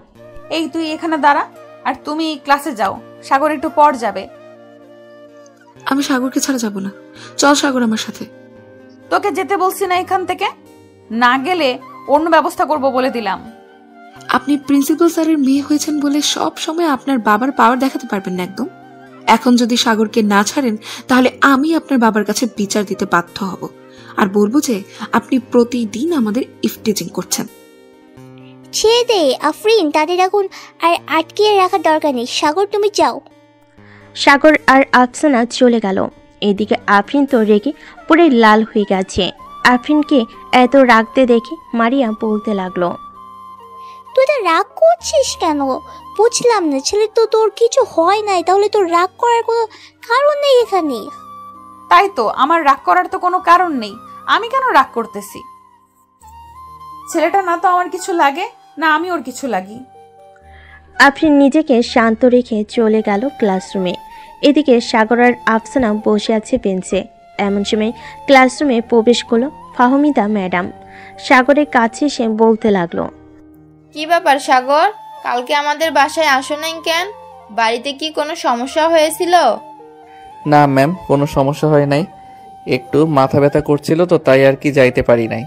এই তুই এখানে দাঁড়া, আর তুমি ক্লাসে যাও, সাগর একটু পর যাবে। আমি সাগরকে ছাড়া যাব না, চল সাগর আমার সাথে। তোকে যেতে বলছি না এখান থেকে? না গেলে অন্য ব্যবস্থা করব বলে দিলাম। আপনি প্রিন্সিপাল স্যারের মেয়ে হয়েছেন বলে সব সময় আপনার বাবার পাওয়ার দেখাতে পারবেন না একদম। এখন যদি সাগরকে না ছাড়েন তাহলে আমি আপনার বাবার কাছে বিচার দিতে বাধ্য হব, আর বলবো যে আপনি প্রতিদিন আমাদের ইফটিজিং করছেন। ছেড়ে দে আফরিন, তাদের এখন আর আটকিয়ে রাখার দরকার নেই। সাগর তুমি যাও। সাগর আর আফসানা চলে গেল। এদিকে আফরিন তো রেগে পুরো লাল হয়ে গেছে। আফরিনকে এত রাগতে দেখে মারিয়া বলতে লাগলো, তুই তো রাগ করছিস কেন? বুঝলাম না, ছেলে তো তোর কিছু হয় নাই, তাহলে তোর রাগ করার কোনো কারণ নেই এখানে। তাই তো, আমার রাগ করার তো কোনো কারণ নেই। আমি কেন রাগ করতেছি? ছেলেটা না তো আমার কিছু লাগে, না আমি ওর কিছু লাগি। আফরিন নিজেকে শান্ত রেখে চলে গেল ক্লাসরুমে। এদিকে সাগর আর আফসানা বসে আছে বেঞ্চে। এমন সময় ক্লাসরুমে প্রবেশ করলো ফাহমিদা ম্যাডাম। সাগরের কাছে এসে বলতে লাগলো, কি ব্যাপার সাগর, কালকে আমাদের বাসায় আসো নাই কেন? বাড়িতে কি কোনো সমস্যা হয়েছিল? না ম্যাম, কোনো সমস্যা হয় নাই, একটু মাথা ব্যথা করছিল তো তাই আর কি যাইতে পারি নাই।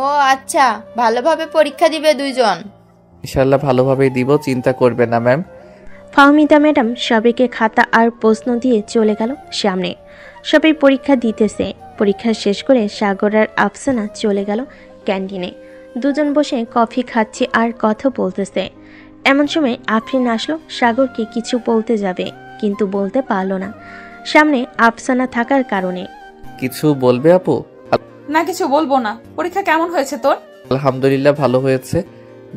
ও আচ্ছা, ভালোভাবে পরীক্ষা দিবে দুইজন? ইনশাল্লাহ ভালোভাবেই দিব, চিন্তা করবে না ম্যাম। ফাহমিদা ম্যাডাম সবাইকে খাতা আর প্রশ্ন দিয়ে চলে গেল সামনে। সবাই পরীক্ষা দিতেছে। পরীক্ষা শেষ করে সাগর আর আফসানা চলে গেল ক্যান্টিনে। দুজন বসে কফি খাচ্ছে আর কথা বলতেছে। এমন সময় আফরিন আসলো সাগরকে কিছু বলতে যাবে, কিন্তু বলতে পারলো না সামনে আফসানা থাকার কারণে। কিছু বলবে আপু? না, কিছু বলবো না। পরীক্ষা কেমন হয়েছে তোর? আলহামদুলিল্লাহ ভালো হয়েছে,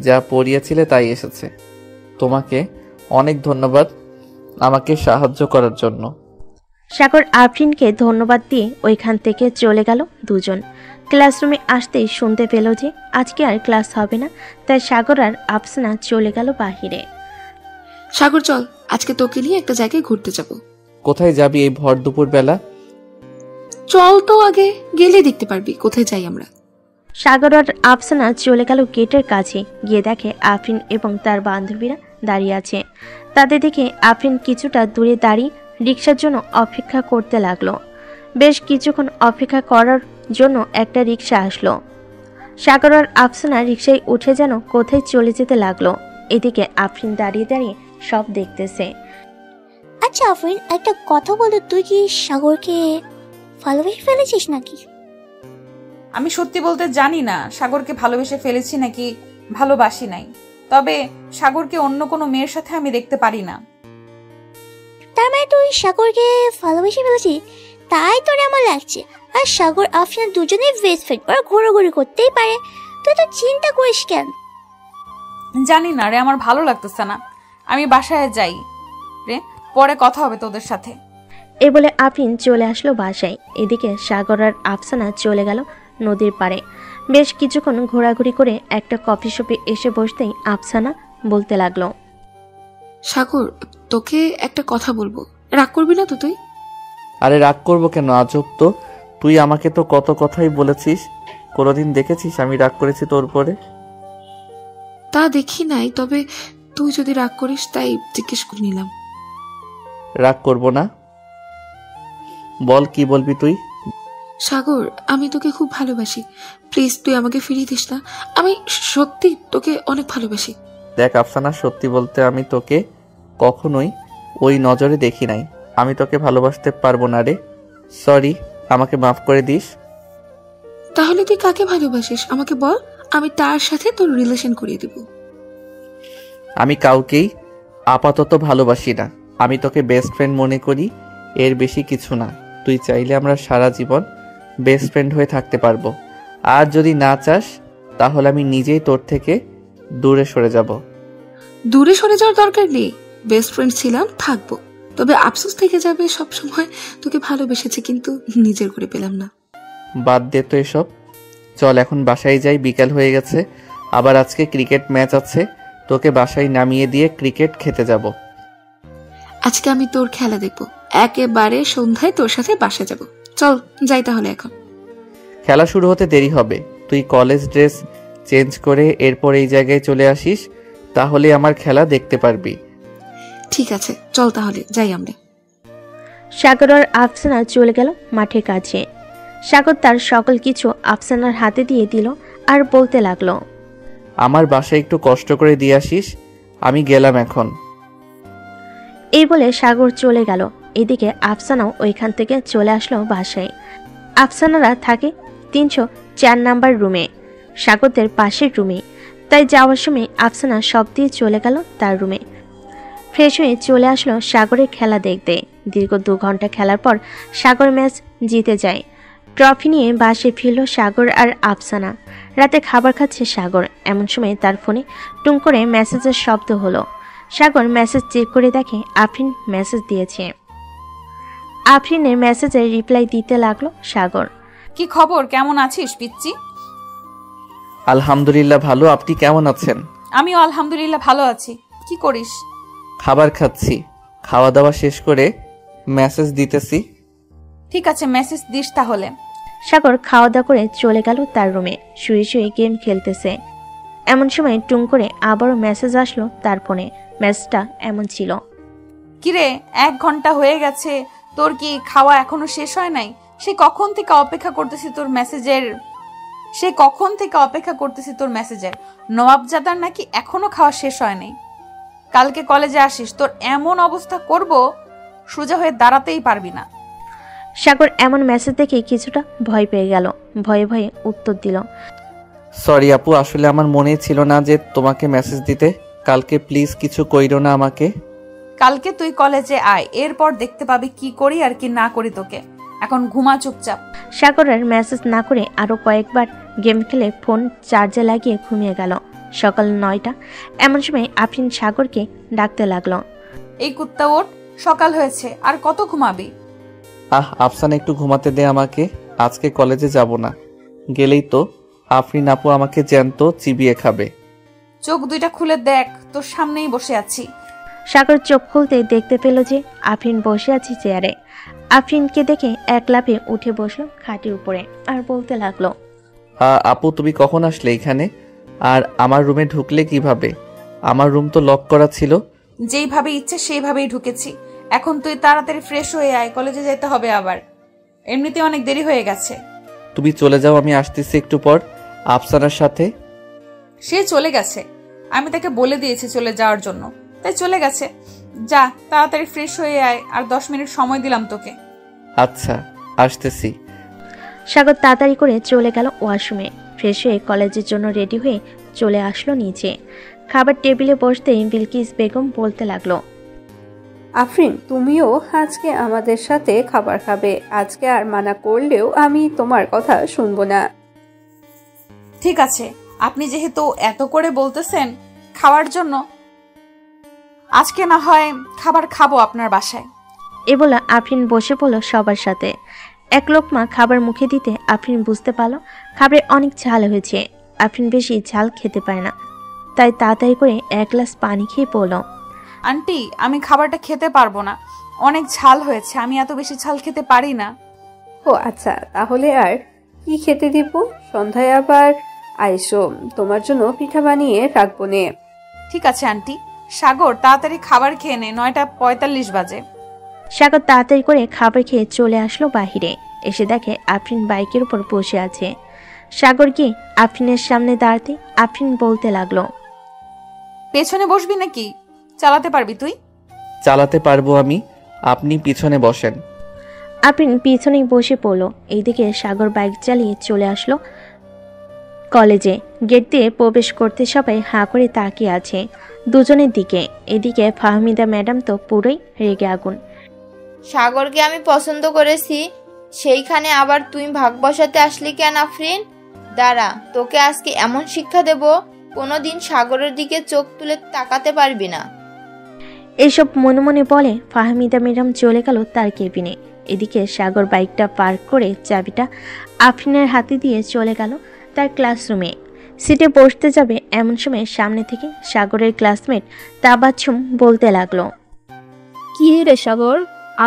যা পড়িয়েছিলে তাই এসেছে। তোমাকে অনেক ধন্যবাদ আমাকে সাহায্য করার জন্য। সাগর আফরিনকে ধন্যবাদ দিয়ে ওইখান থেকে চলে গেল দুজন। ক্লাসরুমে আসতেই শুনতে পেল যে আজকে আর ক্লাস হবে না, তাই সাগর আর আফসানা চলে গেল বাহিরে। সাগর চল, আজকে তোকে নিয়ে একটা জায়গায় ঘুরতে যাব। কোথায় যাবি এই ভর দুপুর বেলা? চল তো, আগে গেলে দেখতে পারবি কোথায় যাই আমরা। সাগর আর আফসানা চলে গেল গেটের কাছে। গিয়ে দেখে আফরিন এবং তার বান্ধবীরা দাঁড়িয়ে আছে। তাদের দেখে আফরিন কিছুটা দূরে দাঁড়িয়ে রিক্সার জন্য অপেক্ষা করতে লাগলো। বেশ কিছুক্ষণ অপেক্ষা করার জন্য একটা রিক্সা আসলো। সাগর আর আফসানা রিক্সায় উঠে যেন কোথায় চলে যেতে লাগলো। এদিকে আফরিন দাঁড়িয়ে দাঁড়িয়ে সব দেখতেছে। আচ্ছা আফরিন, একটা কথা বলো, তুই কি সাগরকে ভালোবেসে ফেলেছিস নাকি? আমি সত্যি বলতে জানি না সাগরকে ভালোবেসে ফেলেছি নাকি ভালোবাসি নাই, তবে সাগরকে অন্য কোনো মেয়ের সাথে আমি দেখতে পারি না। তার মানে তুই সাগরকে ভালোবেসে ফেলেছিস, তাই তোর আমার লাগছে। আর সাগর আফরিন দুজনেই বেস্ট ফ্রেন্ড, ওরা ঘোরাঘুরি করতেই পারে, তুই তো চিন্তা করিস কেন? জানি না রে, আমার ভালো লাগতেছে না। আমি বাসায় যাই রে, পরে কথা হবে তোদের সাথে। এ বলে আফরিন চলে আসলো বাসায়। এদিকে সাগর আর আফসানা চলে গেল নদীর পাড়ে। বেশ কিছুক্ষণ ঘোরাঘুরি করে একটা কফি শপে এসে বসতেই আফসানা বলতে লাগলো, সাগর তোকে একটা কথা বলবো, রাগ করবি না তো তুই? আরে রাগ করবো কেন, আজব তো। তুই আমাকে তো কত কথাই বলেছিস, কোনোদিন দেখেছিস আমি রাগ করেছি তোর উপরে? তা দেখি নাই, তবে তুই যদি রাগ করিস তাই জিজ্ঞেস করে নিলাম। রাগ করব না, বল কি বলবি তুই? সাগর আমি তোকে খুব ভালোবাসি, প্লিজ তুই আমাকে ফিরিয়ে দিস না। আমি সত্যি তোকে অনেক ভালোবাসি। দেখ আফসানা, সত্যি বলতে আমি তোকে কখনোই ওই নজরে দেখি নাই। আমি তোকে ভালোবাসতে পারবো না রে। সরি, আমাকে মাফ করে দিস। তাহলে তুই কাকে ভালোবাসিস আমাকে বল, আমি তার সাথে তোর রিলেশন করিয়ে দিব। আমি কাউকেই আপাতত ভালোবাসি না। আমি তোকে বেস্ট ফ্রেন্ড মনে করি, এর বেশি কিছু না। তুই চাইলে আমরা সারা জীবন বেস্ট ফ্রেন্ড হয়ে থাকতে পারবো। আর যদি না চাস তাহলে আমি নিজেই তোর থেকে দূরে সরে যাব। দূরে সরে যাওয়ার দরকার নেই, বেস্ট ফ্রেন্ড ছিলাম, থাকবো। তবে আফসোস থেকে যাবে সব সময় তোকে ভালোবেসেছি কিন্তু নিজের করে পেলাম না। বাদ দে তো এসব, চল এখন বাসায় যাই, বিকাল হয়ে গেছে। আবার আজকে ক্রিকেট ম্যাচ আছে, তোকে বাসায় নামিয়ে দিয়ে ক্রিকেট খেতে যাব। আজকে আমি তোর খেলা দেখবো, একেবারে সন্ধ্যায় তোর সাথে বাসা যাব। চল যাই তাহলে এখন। খেলা শুরু হতে দেরি হবে, তুই কলেজ ড্রেস চেঞ্জ করে এরপর এই জায়গায় চলে আসিস, তাহলে আমার খেলা দেখতে পারবি। ঠিক আছে, চল তাহলে যাই আমরা। সাগর আর আফসানা চলে গেল মাঠের কাছে। সাগর তার সকল কিছু আফসানার হাতে দিয়ে দিল আর বলতে লাগলো, আমার বাসায় একটু কষ্ট করে দিয়ে আসিস, আমি গেলাম এখন। এই বলে সাগর চলে গেল। এদিকে আফসানাও ওইখান থেকে চলে আসলো বাসায়। আফসানারা থাকে 304 নাম্বার রুমে, সাগরদের পাশের রুমে। তাই যাওয়ার সময় আফসানা সব দিয়ে চলে গেল তার রুমে। ফ্রেশ হয়ে চলে আসলো সাগরের খেলা দেখতে। দীর্ঘ 2 ঘন্টা খেলার পর সাগর ম্যাচ জিতে যায়। ট্রফি নিয়ে বাসে ফিরল সাগর আর আফসানা। রাতে খাবার খাচ্ছে সাগর, এমন সময় তার ফোনে টুং করে মেসেজের শব্দ হলো। সাগর মেসেজ চেক করে দেখে আফরিন মেসেজ দিয়েছে। আফরিনের মেসেজে রিপ্লাই দিতে লাগলো সাগর। কি খবর, কেমন আছিস পিচ্চি? আলহামদুলিল্লাহ ভালো, আপনি কেমন আছেন? আমিও আলহামদুলিল্লাহ ভালো আছি। কি করিস? খাবার খাচ্ছি, খাওয়া দাওয়া শেষ করে মেসেজ দিতেছি। ঠিক আছে, মেসেজ দিস তাহলে। সাগর খাওয়া দাওয়া করে চলে গেল তার রুমে, শুয়ে শুয়ে গেম খেলতেছে। এমন সময় টুং করে আবারও মেসেজ আসলো তার ফোনে। মেসেজটা এমন ছিল, কিরে 1 ঘন্টা হয়ে গেছে, তোর কি খাওয়া এখনো শেষ হয় নাই? সে কখন থেকে অপেক্ষা করতেছি তোর মেসেজের। নবাবজাদার নাকি এখনো খাওয়া শেষ হয় নাই। কালকে কলেজে আসিস, তোর এমন অবস্থা করব সোজা হয়ে দাঁড়াতেই পারবি না। সাগর এমন মেসেজ দেখে কিছুটা ভয় পেয়ে গেল। ভয়ে ভয়ে উত্তর দিল, সরি আপু, আসলে আমার মনে ছিল না যে তোমাকে মেসেজ দিতে। কালকে প্লিজ কিছু কইরো না আমাকে। কালকে তুই কলেজে আয়, এরপর দেখতে পাবি কি করি আর কি না করি তোকে। এখন ঘুমা চুপচাপ। সাগরের মেসেজ না করে আরো কয়েকবার গেম খেলে ফোন চার্জে লাগিয়ে ঘুমিয়ে গেল। সকাল 9টা। এমন সময় আফরিন সাগরকে ডাকতে লাগলো, এই কুত্তা ওঠ, সকাল হয়েছে, আর কত ঘুমাবি? আফসানা একটু ঘুমাতে দে আমাকে, আজকে কলেজে যাব না। গেলেই তো আফরিন আপু আমাকে জ্যান্ত চিবিয়ে খাবে। চোখ দুইটা খুলে দেখ, তোর সামনেই বসে আছি। সাগর চোখ খুলতে দেখতে পেল যে আফরিন বসে আছে চেয়ারে। আফরিনকে দেখে এক লাফে উঠে বসলো খাটের উপরে আর বলতে লাগলো, আপু তুমি কখন আসলে এখানে? আর আমার রুমে ঢুকলে কিভাবে? আমার রুম তো লক করা ছিল। যেইভাবে ইচ্ছে সেইভাবেই ঢুকেছি। এখন তুই তাড়াতাড়ি ফ্রেশ হয়ে আয়, কলেজে যেতে হবে আবার। এমনিতে অনেক দেরি হয়ে গেছে। তুমি চলে যাও, আমি আসতেছি একটু পর আফসানার সাথে। সে চলে গেছে, আমি তাকে বলে দিয়েছি চলে যাওয়ার জন্য, তাই চলে গেছে। যা তাড়াতাড়ি ফ্রেশ হয়ে আয়, আর 10 মিনিট সময় দিলাম তোকে। আচ্ছা, আসতেছি। সাগর তাড়াতাড়ি করে চলে গেল ওয়াশরুমে। ফ্রেশ হয়ে কলেজের জন্য রেডি হয়ে চলে আসলো নিচে। খাবার টেবিলে বসতেই বিলকিস বেগম বলতে লাগলো, আফরিন, তুমিও আজকে আমাদের সাথে খাবার খাবে। আজকে আর মানা করলেও আমি তোমার কথা শুনবো না। ঠিক আছে, আপনি যেহেতু এত করে বলতেছেন খাওয়ার জন্য, আজকে না হয় খাবার খাবো আপনার বাসায়। এ বলে আফরিন বসে পড়ল সবার সাথে। এক লোকমা খাবার মুখে দিতে আফরিন বুঝতে পারল খাবারে অনেক ঝাল হয়েছে। আফরিন বেশি ঝাল খেতে পারে না, তাই তাড়াতাড়ি করে 1 গ্লাস পানি খেয়ে পড়ল। আন্টি, আমি খাবারটা খেতে পারবো না, অনেক ঝাল হয়েছে, আমি এত বেশি ঝাল খেতে পারি না। ও আচ্ছা, তাহলে আর কি খেতে দিব? সন্ধ্যায় আবার আইসো, তোমার জন্য পিঠা বানিয়ে রাখবো নে। ঠিক আছে আন্টি। সাগর, তাড়াতাড়ি খাবার খেয়ে নে, 9:45 বাজে। সাগর তাড়াতাড়ি করে খাবার খেয়ে চলে আসলো বাহিরে। এসে দেখে আফরিন বাইকের উপর বসে আছে। সাগর গিয়ে আফরিনের সামনে দাঁড়াতে আফরিন বলতে লাগলো, পেছনে বসবি নাকি? চালাতে পারবি তুই? চালাতে পারবো আমি, আপনি পিছনে বসেন। আফরিন পিছনেই বসে পড়ল। এইদিকে সাগর বাইক চালিয়ে চলে আসলো কলেজে। গেট দিয়ে প্রবেশ করতে সবাই হাঁ করে তাকিয়ে আছে দুজনের দিকে। এদিকে ফাহমিদা ম্যাডাম তো পুরোই রেগে আগুন। সাগরকে আমি পছন্দ করেছি, সেইখানে আবার তুই ভাগ বসাতে আসলি কেন আফরিন? দাঁড়া, তোকে আজকে এমন শিক্ষা দেব, কোনোদিন সাগরের দিকে চোখ তুলে তাকাতে পারবি না। এইসব মনে মনে বলে ফাহমিদা ম্যাডাম চলে গেল তার কেবিনে। এদিকে সাগর বাইকটা পার্ক করে চাবিটা আফরিনের হাতে দিয়ে চলে গেল তার ক্লাসরুমে। সিটে বসতে যাবে এমন সময় সামনে থেকে সাগরের ক্লাসমেট তাবাচ্ছুম বলতে লাগলো, কি রে সাগর,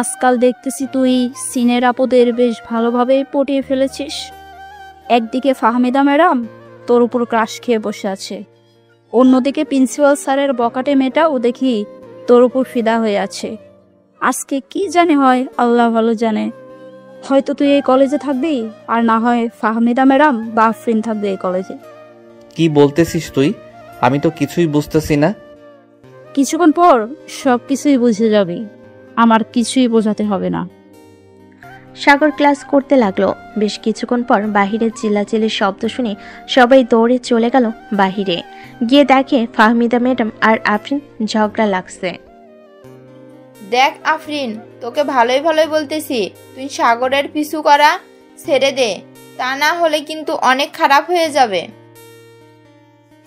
আজকাল দেখতেছি তুই সিনের আপদের বেশ ভালোভাবে পটিয়ে ফেলেছিস। একদিকে ফাহমিদা ম্যাডাম তোর উপর ক্রাশ খেয়ে বসে আছে, অন্যদিকে প্রিন্সিপাল স্যারের বকাটে মেয়েটাও দেখি তোর উপর ফিদা হয়ে আছে। আজকে কি জানে হয়, আল্লাহ ভালো জানে। হয়তো তুই এই কলেজে থাকবি, আর না হয় ফাহমিদা ম্যাডাম বা আফরিন থাকবে এই কলেজে। কি বলতেছিস তুই? আমি তো কিছুই বুঝতেছি না। কিছুক্ষণ পর সব কিছুই বুঝে যাবি, আমার কিছুই বোঝাতে হবে না। সাগর ক্লাস করতে লাগলো। বেশ কিছুক্ষণ পর বাহিরে চিল্লাচিল্লির শব্দ শুনে সবাই দৌড়ে চলে গেল বাহিরে। গিয়ে দেখে ফাহমিদা ম্যাডাম আর আফরিন ঝগড়া লাগছে। দেখ আফরিন, তোকে ভালোই ভালোই বলতেছি, তুই সাগরের পিছু করা ছেড়ে দে, তা না হলে কিন্তু অনেক খারাপ হয়ে যাবে।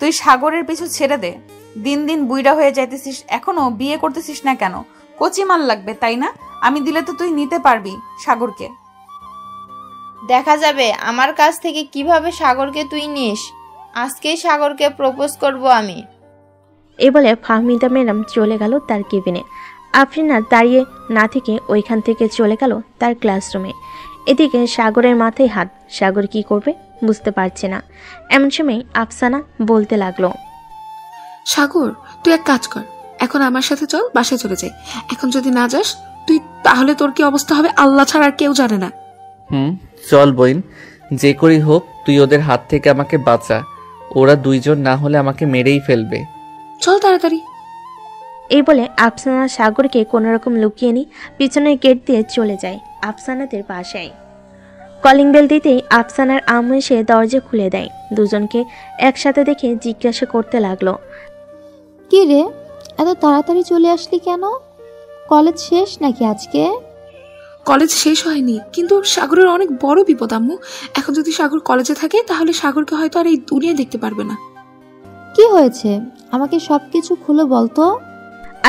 তুই সাগরের পিছু ছেড়ে দে। দিন দিন বুইড়া হয়ে যাইতেছিস, এখনো বিয়ে করতেছিস না কেন? কচি মাল লাগবে তাই না? আমি দিলে তো তুই নিতে পারবি সাগরকে। দেখা যাবে আমার কাছ থেকে কিভাবে সাগরকে তুই নিস। আজকেই সাগরকে প্রপোজ করব আমি। এ বলে ফাহমিদা ম্যাডাম চলে গেল তার কেবিনে। আফরিন আর দাঁড়িয়ে না থেকে ওইখান থেকে চলে গেল তার ক্লাসরুমে। এদিকে সাগরের মাথায় হাত। সাগর কি করবে বুঝতে পারছে না। এমন সময় আফসানা বলতে লাগলো, সাগর, তুই এক কাজ কর, এখন আমার সাথে চল, বাসায় চলে যাই। এখন যদি না যাস তুই, তাহলে তোর কি অবস্থা হবে আল্লাহ ছাড়া আর কেউ জানে না। চল বইন, যে করেই হোক তুই ওদের হাত থেকে আমাকে বাঁচা। ওরা দুইজন না হলে আমাকে মেরেই ফেলবে। চল তাড়াতাড়ি। এই বলে আফসানা সাগরকে কোনোরকম লুকিয়ে নিয়ে পিছনের গেট দিয়ে চলে যায় আফসানাদের বাসায়। কলিং বেল দিতেই আফসানার আম্মু এসে দরজা খুলে দেয়। দুজনকে একসাথে দেখে জিজ্ঞাসা করতে লাগলো, কি রে, এত তাড়াতাড়ি চলে আসলি কেন? কলেজ শেষ নাকি আজকে? কলেজ শেষ হয়নি, কিন্তু সাগরের অনেক বড় বিপদ আম্মু। এখন যদি সাগর কলেজে থাকে তাহলে সাগরকে হয়তো আর এই দুনিয়ায় দেখতে পারবে না। কি হয়েছে আমাকে সবকিছু খুলে বলতো।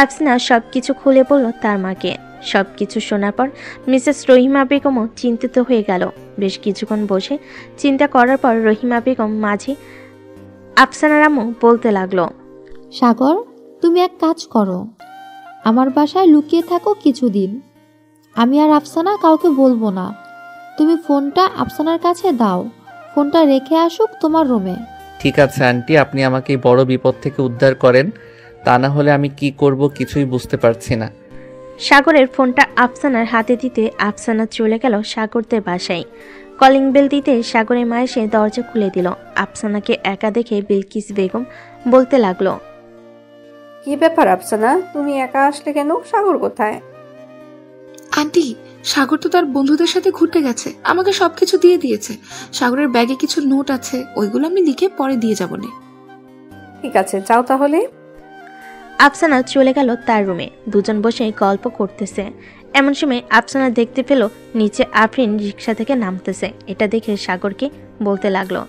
আফসানা সবকিছু খুলে বলল তার মাকে। সবকিছু শোনার পর মিসেস রহিমা বেগমও চিন্তিত হয়ে গেল। বেশ কিছুক্ষণ বসে চিন্তা করার পর রহিমা বেগম মাঝে আফসানার আম্মু বলতে লাগলো, সাগর, তুমি এক কাজ করো, আমার বাসায় লুকিয়ে থাকো কিছুদিন। আমি আর আফসানা কাউকে বলবো না। তুমি ফোনটা আফসানার কাছে দাও, ফোনটা রেখে আসুক তোমার রুমে। ঠিক আছে আন্টি, আপনি আমাকে এই বড় বিপদ থেকে উদ্ধার করেন, তা না হলে আমি কি করব কিছুই বুঝতে পারছি না। সাগরের ফোনটা আফসানার হাতে দিতে আফসানা চলে গেল সাগরদের বাসায়। কলিং বেল দিতে সাগরের মা এসে দরজা খুলে দিল। আফসানাকে একা দেখে বিলকিস বেগম বলতে লাগলো, কি ব্যাপার আফসানা, তুমি একা আসলে কেন? সাগর কোথায়? আন্টি, সাগর তো তার বন্ধুদের সাথে ঘুরতে গেছে, আমাকে সবকিছু দিয়ে দিয়েছে। সাগরের ব্যাগে কিছু নোট আছে, ওইগুলো আমি লিখে পরে দিয়ে যাবো না। ঠিক আছে, যাও তাহলে। আফসানা চলে গেল তার রুমে। দুজন বসে গল্প করতেছে। এমন সময় আফসানা দেখতে পেল নিচে আফরিন রিক্সা থেকে নামতেছে। এটা দেখে সাগরকে বলতে লাগলো,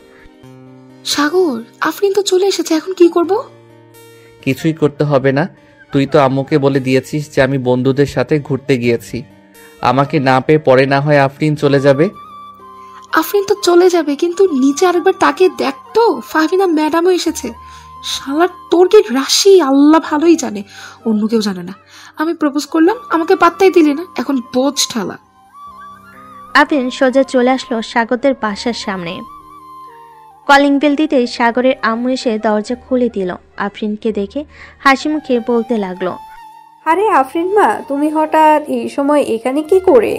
সাগর, আফরিন তো চলে এসেছে, এখন কি করব? কিছুই করতে হবে না, তুই তো আম্মুকে বলে দিয়েছিস যে আমি বন্ধুদের সাথে ঘুরতে গিয়েছি। আমাকে না পেয়ে পরে না হয় আফরিন চলে যাবে। আফরিন তো চলে যাবে, কিন্তু নিচে আরেকবার তাকে দেখতো, ফাহমিদা ম্যাডামও এসেছে। শালার তোর কি রাশি আল্লাহ ভালোই জানে, অন্য কেউ জানে না। আমি প্রপোজ করলাম, আমাকে পাত্তাই দিলি না, এখন বোঝ ঠালা। আফরিন সোজা চলে আসলো সাগরদের বাসার সামনে। কলিং বেল দিতেই সাগরের আম্মু এসে দরজা খুলে দিল। আফরিনকে দেখে হাসি মুখে বলতে লাগলো, আরে আফরিন মা, তুমি হঠাৎ এই সময় এখানে কি করে?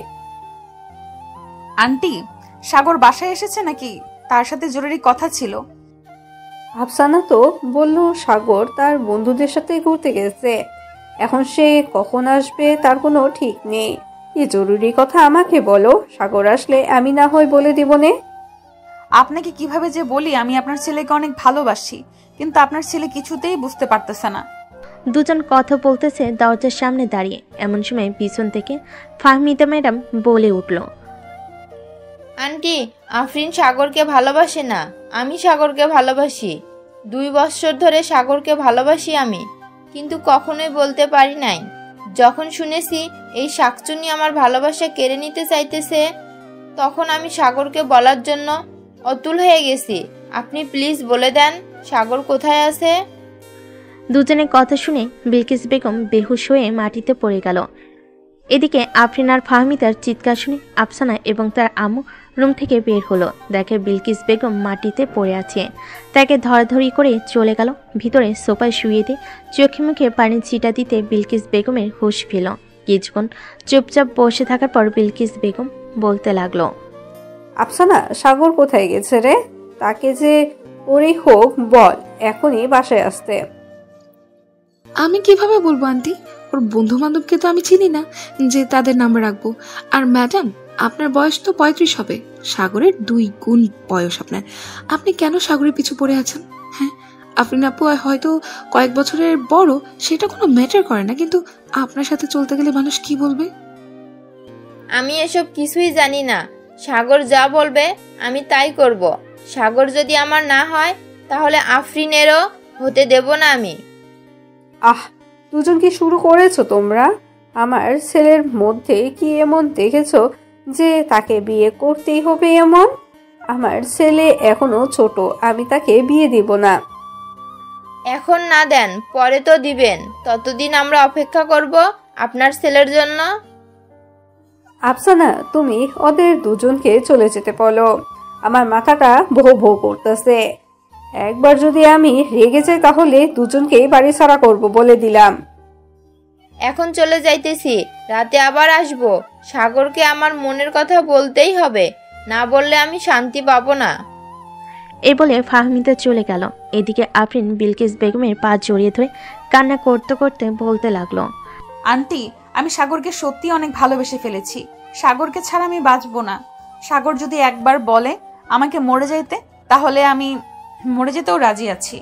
আন্টি, সাগর বাসায় এসেছে নাকি? তার সাথে জরুরি কথা ছিল। আফসানা তো বলল সাগর তার বন্ধুদের সাথে ঘুরতে গেছে। এখন সে কখন আসবে তার কোনো ঠিক নেই। কি জরুরি কথা আমাকে বলো, সাগর আসলে আমি না হয় বলে দিব নে। আপনাকে কিভাবে যে বলি, আমি আপনার ছেলেকে অনেক ভালোবাসি, কিন্তু আপনার ছেলে কিছুতেই বুঝতে পারতেছে না। দুজন কথা বলতেছে দরজার সামনে দাঁড়িয়ে। এমন সময় পিছন থেকে ফাহমিদা ম্যাডাম বলে উঠল, আন্টি, আফরিন সাগরকে ভালোবাসে না, আমি সাগরকে ভালোবাসি। 2 বছর ধরে সাগরকে ভালোবাসি আমি, কিন্তু কখনোই বলতে পারি নাই। যখন শুনেছি এই শাকচুন্নি আমার ভালোবাসা কেড়ে নিতে চাইতেছে, তখন আমি সাগরকে বলার জন্য অতুল হয়ে গেছি। আপনি প্লিজ বলে দেন সাগর কোথায় আছে। দুজনের কথা শুনে বিলকিস বেগম বেহুশ হয়ে মাটিতে পড়ে গেল। এদিকে আফরিন আর ফাহমিদার চিৎকার শুনে আফসানা এবং তার আম্মু রুম থেকে বের হলো। দেখে বিলকিস বেগম মাটিতে পড়ে আছে। তাকে ধরাধরি করে চলে গেল ভিতরে সোফায় শুয়ে দিয়ে চোখে মুখে পানির ছিটা দিতে বিলকিস বেগমের হুঁশ ফেল। কিছুক্ষণ চুপচাপ বসে থাকার পর বিলকিস বেগম বলতে লাগলো, আফসানা, সাগর কোথায় গেছে রে? তাকে যে ওরে হোক বল এখনই বাসায় আসতে। আমি কিভাবে বলবো আন্টি, ওর বন্ধু বান্ধবকে তো আমি চিনি না যে তাদের নাম্বার রাখবো। আর ম্যাডাম, আপনার বয়স তো 35 হবে, সাগরের 2 গুণ বয়স আপনার। আপনি কেন সাগরের পিছু পড়ে আছেন? হ্যাঁ, আফরিন আপু হয়তো কয়েক বছরের বড়, সেটা কোনো ম্যাটার করে না, কিন্তু আপনার সাথে চলতে গেলে মানুষ কি বলবে? আমি এসব কিছুই জানি না। সাগর যা বলবে আমি তাই করব। সাগর যদি আমার না হয়, তাহলে আফরিনেরও হতে দেব না আমি। আহ, দুজন কি শুরু করেছো তোমরা? আমার ছেলের মধ্যে কি এমন দেখেছো যে তাকে বিয়ে করতেই হবে এমন? আমার ছেলে এখনো ছোট, আমি তাকে বিয়ে দিব না। এখন না দেন, পরে তো দিবেন। ততদিন আমরা অপেক্ষা করব আপনার ছেলের জন্য। আফসানা, তুমি ওদের দুজনকে চলে যেতে বলো। আমার মাথাটা ভো ভো করতেছে। একবার যদি আমি রেগে যাই তাহলে দুজনকেই বাড়ি ছাড়া করব বলে দিলাম। এখন চলে যাইতেছি, রাতে আবার আসব। সাগরকে আমার মনের কথা বলতেই হবে, না বললে আমি শান্তি পাবো না। এই বলে ফাহমিদা চলে গেল। এদিকে আফরিন বিলকিস বেগমের পা জড়িয়ে ধরে কান্না করতে করতে বলতে লাগলো, আন্টি, আমি সাগরকে সত্যি অনেক ভালোবেসে ফেলেছি। সাগরকে ছাড়া আমি বাঁচবো না। সাগর যদি একবার বলে আমাকে মরে যাইতে, তাহলে আমি মরে যেতেও রাজি আছি।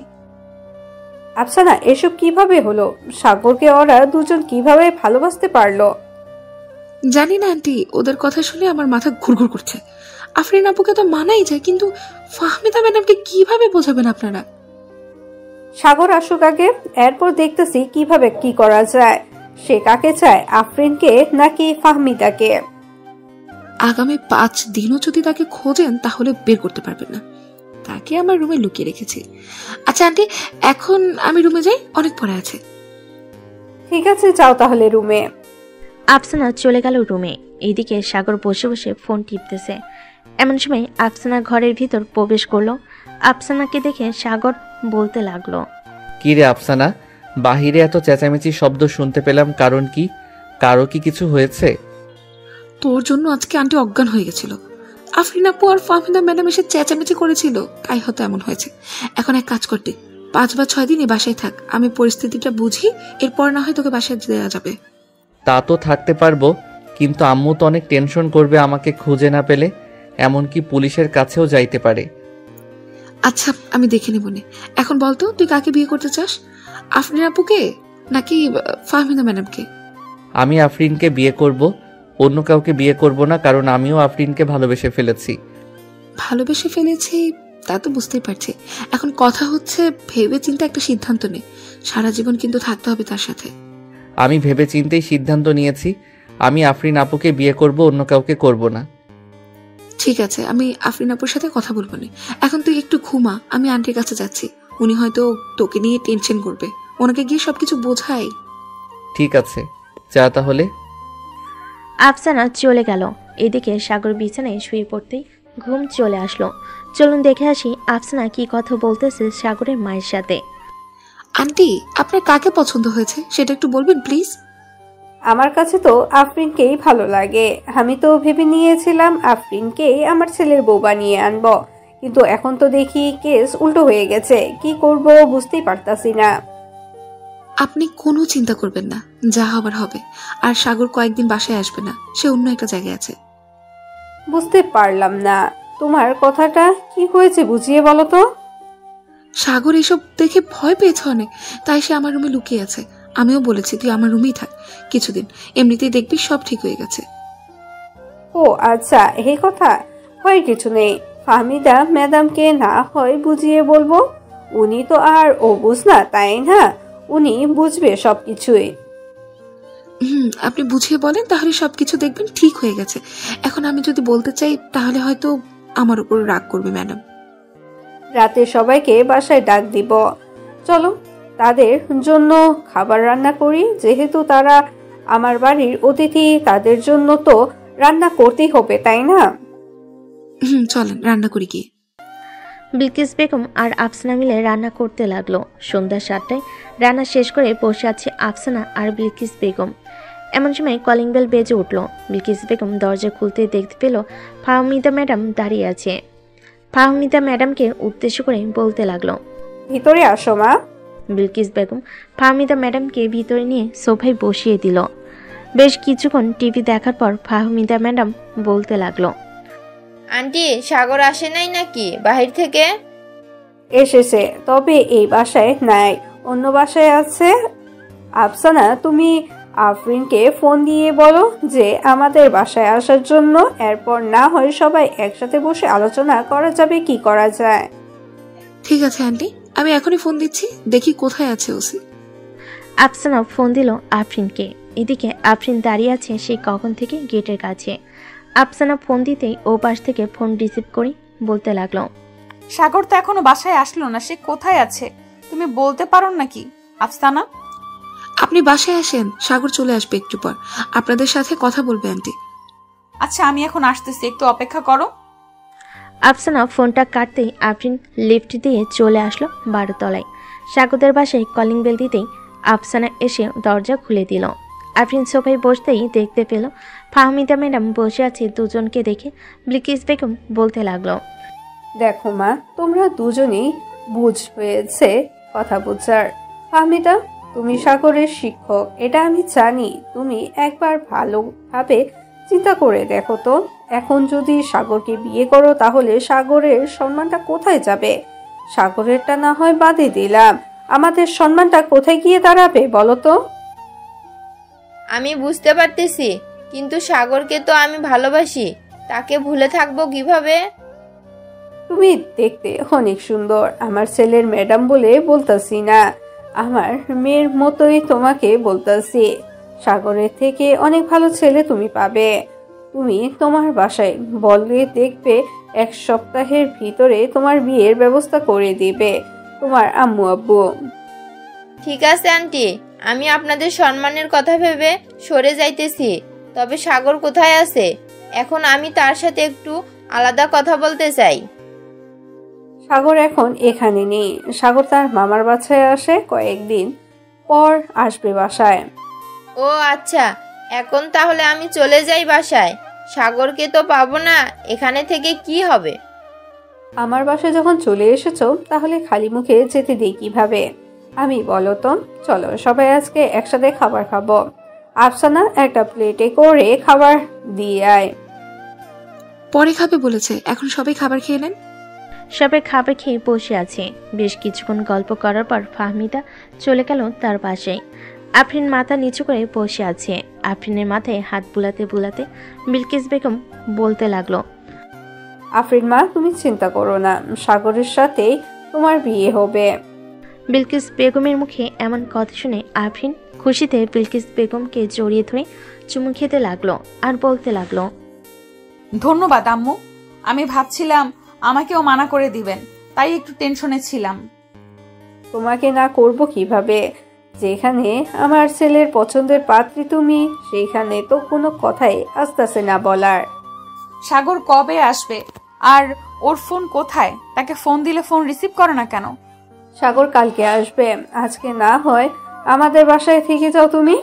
আফসানা, এসব কিভাবে হলো? সাগরকে ওরা দুজন কিভাবে ভালোবাসতে পারলো? জানি না আন্টি, ওদের কথা শুনে আমার মাথা ঘুরঘুর করছে। আফরিন আপুকে তো মানাই যায়, কিন্তু ফাহমিদা ম্যাডামকে কিভাবে বোঝাবেন আপনারা? সাগর আসুক আগে, এরপর দেখতেছি কিভাবে কি করা যায়। সে কাকে চায়, আফরিনকে নাকি ফাহমিদাকে? আগামী 5 দিনও যদি তাকে খোঁজেন তাহলে বের করতে পারবেন না। তাকে আমার রুমে লুকিয়ে রেখেছি। আচ্ছা আন্টি, এখন আমি রুমে যাই, অনেক পড়া আছে। ঠিক আছে, যাও তাহলে রুমে। আফসানা চলে গেল রুমে। এইদিকে সাগর বসে বসে ফোন টিপতেছে। এমন সময় আফসানা ঘরের ভিতর প্রবেশ করলো। আফসানাকে দেখে সাগর বলতে লাগলো, কি রে আফসানা, বাহিরে এত চেঁচামেচি শব্দ শুনতে পেলাম, কারণ কি? কারো কি কিছু হয়েছে? তোর জন্য আজকে আন্টি অজ্ঞান হয়ে গেছিল। আফরিন আপু আর ফাহমিদা ম্যাডাম এসে চেঁচামেচি করেছিল, তাই হয়তো এমন হয়েছে। এখন এক কাজ করতে, 5 বা 6 দিন এই বাসায় থাক, আমি পরিস্থিতিটা বুঝি, এরপর না হয় তোকে বাসায় দেওয়া যাবে। তা তো থাকতে পারবো, কিন্তু আম্মু তো অনেক টেনশন করবে আমাকে খুঁজে না পেলে, এমনকি পুলিশের কাছেও যাইতে পারে। আচ্ছা, আমি দেখে নেব নে। এখন বলতো, তুই কাকে বিয়ে করতে চাস, আফরিন আপুকে নাকি ফাহমিদা ম্যাডামকে? আমি আফরিনকে বিয়ে করব, অন্য কাউকে বিয়ে করব না, কারণ আমিও আফরিনকে ভালোবেসে ফেলেছি। ভালোবেসে ফেলেছি তা তো বুঝতেই পারছি। এখন কথা হচ্ছে ভেবে চিন্তে একটা সিদ্ধান্ত নে, সারা জীবন কিন্তু থাকতে হবে তার সাথে। আমি ভেবে চিন্তেই সিদ্ধান্ত নিয়েছি, আমি আফরিন আপুকে বিয়ে করব, অন্য কাউকে করব না। ঠিক আছে, আমি আফরিন আপুর সাথে কথা বলবো না। এখন তুই একটু ঘুমা, আমি আন্টির কাছে যাচ্ছি। উনি হয়তো তোকে নিয়ে টেনশন করবে, ওনাকে গিয়ে সবকিছু বোঝাই। ঠিক আছে, যা তাহলে। আফসানা চলে গেল। এদিকে সাগর বিছানায় শুয়ে পড়তেই ঘুম চলে আসলো। চলুন দেখে আসি আফসানা কি কথা বলতেছে সাগরের মায়ের সাথে। আন্টি, আপনার কাকে পছন্দ হয়েছে সেটা একটু বলবেন প্লিজ। আমার কাছে তো আফরিনকেই ভালো লাগে। আমি তো ভেবে নিয়েছিলাম আফরিনকেই আমার ছেলের বউ বানিয়ে আনবো, কিন্তু এখন তো দেখি কেস উল্টো হয়ে গেছে। কি করব বুঝতেই পারতাছি না। আপনি কোনো চিন্তা করবেন না, যা হবার হবে। আর সাগর কয়েকদিন বাসায় আসবে না, সে অন্য একটা জায়গায় আছে। বুঝতে পারলাম না, তোমার কথাটা কি হয়েছে বুঝিয়ে বলো তো। সাগর এসব দেখে ভয় পেয়েছে অনেক, তাই সে আমার রুমে লুকিয়ে আছে। আমিও বলেছি তুই আমার রুমেই থাক কিছুদিন, এমনিতেই দেখবি সব ঠিক হয়ে গেছে। ও আচ্ছা, এই কথা। হয় কিছু নেই, ফাহমিদা ম্যাডামকে না হয় বুঝিয়ে বলবো। উনি তো আর ও বুঝ না, তাই না? উনি বুঝবে সবকিছুই। আপনি বুঝিয়ে বলেন, তাহলে সবকিছু দেখবেন ঠিক হয়ে গেছে। এখন আমি যদি বলতে চাই তাহলে হয়তো আমার উপর রাগ করবে ম্যাডাম। রাতে সবাইকে বাসায় ডাক দিব। চলো তাদের জন্য খাবার রান্না করি, যেহেতু তারা আমার বাড়ির অতিথি, তাদের জন্য তো রান্না করতেই হবে, তাই না? চলেন রান্না করি কি। বিলকিস বেগম আর আফসানা মিলে রান্না করতে লাগলো। সন্ধ্যা 7টায় রান্না শেষ করে বসে আছে আফসানা আর বিলকিস বেগম। এমন সময় কলিং বেল বেজে উঠল। বিলকিস বেগম দরজা খুলতে দেখতে পেল ফাহমিদা ম্যাডাম দাঁড়িয়ে আছে। ফাহমিদা ম্যাডামকে উদ্দেশ্য করে বলতে লাগলো, ভিতরে আসো মা। বিলকিস বেগম ফাহমিদা ম্যাডামকে ভিতরে নিয়ে সোফায় বসিয়ে দিল। বেশ কিছুক্ষণ টিভি দেখার পর ফাহমিদা ম্যাডাম বলতে লাগলো, আন্টি, সাগর আসে নাই নাকি বাহির থেকে? এসেছে, তবে এই বাসায় নাই, অন্য বাসায় আছে। আফসানা, তুমি আফরিনকে ফোন দিয়ে বলো যে আমাদের বাসায় আসার জন্য। এরপর না হয় সবাই একসাথে বসে আলোচনা করা যাবে কি করা যায়। ঠিক আছে আন্টি, আমি এখনই ফোন দিচ্ছি, দেখি কোথায় আছে ওসি। আফসানা ফোন দিল আফরিনকে। এদিকে আফরিন দাঁড়িয়ে আছে সেই কখন থেকে গেটের কাছে। আফসানা ফোন দিতেই ও পাশ থেকে ফোন রিসিভ করে বলতে লাগলো, সাগর তো এখনো বাসায় আসলো না, সে কোথায় আছে তুমি বলতে পারো নাকি আফসানা? আপনি বাসায় আসেন, সাগর চলে আসবে একটু পর, আপনাদের সাথে কথা বলবে আন্টি। আচ্ছা, আমি এখন আসতেছি, একটু অপেক্ষা করো। আফসানা ফোনটা কাটতেই আফরিন লিফট দিয়ে চলে আসলো 12 তলায়। সাগরদের বাসায় কলিং বেল দিতেই আফসানা এসে দরজা খুলে দিল। আফরিন সোফায় বসতেই দেখতে পেল ফাহমিদা ম্যাডাম বসে আছে। দুজনকে দেখে বিলকিস বেগম বলতে লাগলো, দেখো মা, তোমরা দুজনেই বুঝ হয়েছে কথা বুঝার। ফাহমিদা, তুমি সাগরের শিক্ষক, এটা আমি জানি। তুমি একবার ভালোভাবে চিন্তা করে দেখো তো, এখন যদি সাগরকে বিয়ে করো তাহলে সাগরের সম্মানটা কোথায় যাবে? সাগরেরটা না হয় বাদে দিলাম, আমাদের সম্মানটা কোথায় গিয়ে দাঁড়াবে বলো তো? আমি বুঝতে পারতেছি, কিন্তু সাগরকে তো আমি ভালোবাসি, তাকে ভুলে থাকবো কিভাবে? তুমি দেখতে অনেক সুন্দর, আমার ছেলের ম্যাডাম বলে বলতাছি না, আমার মেয়ের মতোই তোমাকে বলতাছি। সাগরের থেকে অনেক ভালো ছেলে তুমি পাবে। তুমি তোমার বাসায় বললে দেখবে 1 সপ্তাহের ভিতরে তোমার বিয়ের ব্যবস্থা করে দিবে তোমার আম্মু আব্বু। ঠিক আছে আন্টি, আমি আপনাদের সম্মানের কথা ভেবে সরে যাইতেছি। তবে সাগর কোথায় আছে? এখন আমি তার সাথে একটু আলাদা কথা বলতে চাই। সাগর এখন এখানে নেই, সাগর তার মামার বাসায় আসে, কয়েকদিন পর আসবে বাসায়। ও আচ্ছা, এখন তাহলে আমি চলে যাই বাসায়। সাগরকে তো পাবো না, এখানে থেকে কি হবে? আমার বাসায় যখন চলে এসেছো তাহলে খালি মুখে যেতে দিই কিভাবে? আমি বলো তো, চলো সবাই আজকে একসাথে খাবার খাবো। আফসানা, একটা প্লেটে করে খাবার দিয়ে আয়। পরে খাবে বলেছে, এখন সবাই খাবার খেয়ে নেন। সবাই খাবার খেয়ে বসে আছে। বেশ কিছুক্ষণ গল্প করার পর ফাহমিদা চলে গেল তার বাসায়। আফরিন মাথা নিচু করে বসে আছে। আফরিনের মাথায় হাত বুলাতে বুলাতে বিলকিস বেগম বলতে লাগলো, আফরিন মা, তুমি চিন্তা করো না, সাগরের সাথে তোমার বিয়ে হবে। বিলকিস বেগমের মুখে এমন কথা শুনে আফরিন খুশিতে বিলকিস বেগমকে জড়িয়ে ধরে চুমু খেতে লাগলো আর বলতে লাগলো, ধন্যবাদ আম্মু, আমি ভাবছিলাম আমাকেও মানা করে দিবেন, তাই একটু টেনশনে ছিলাম। তোমাকে না করব কিভাবে? যেখানে আমার ছেলের পছন্দের পাত্রী তুমি, সেইখানে তো কোনো কথাই আসতেছে না বলার। সাগর কবে আসবে? আর ওর ফোন কোথায়? তাকে ফোন দিলে ফোন রিসিভ করে না কেন? সাগর কালকে আসবে, আজকে না হয় আমাদের বাসায় থেকে যাও তুমি।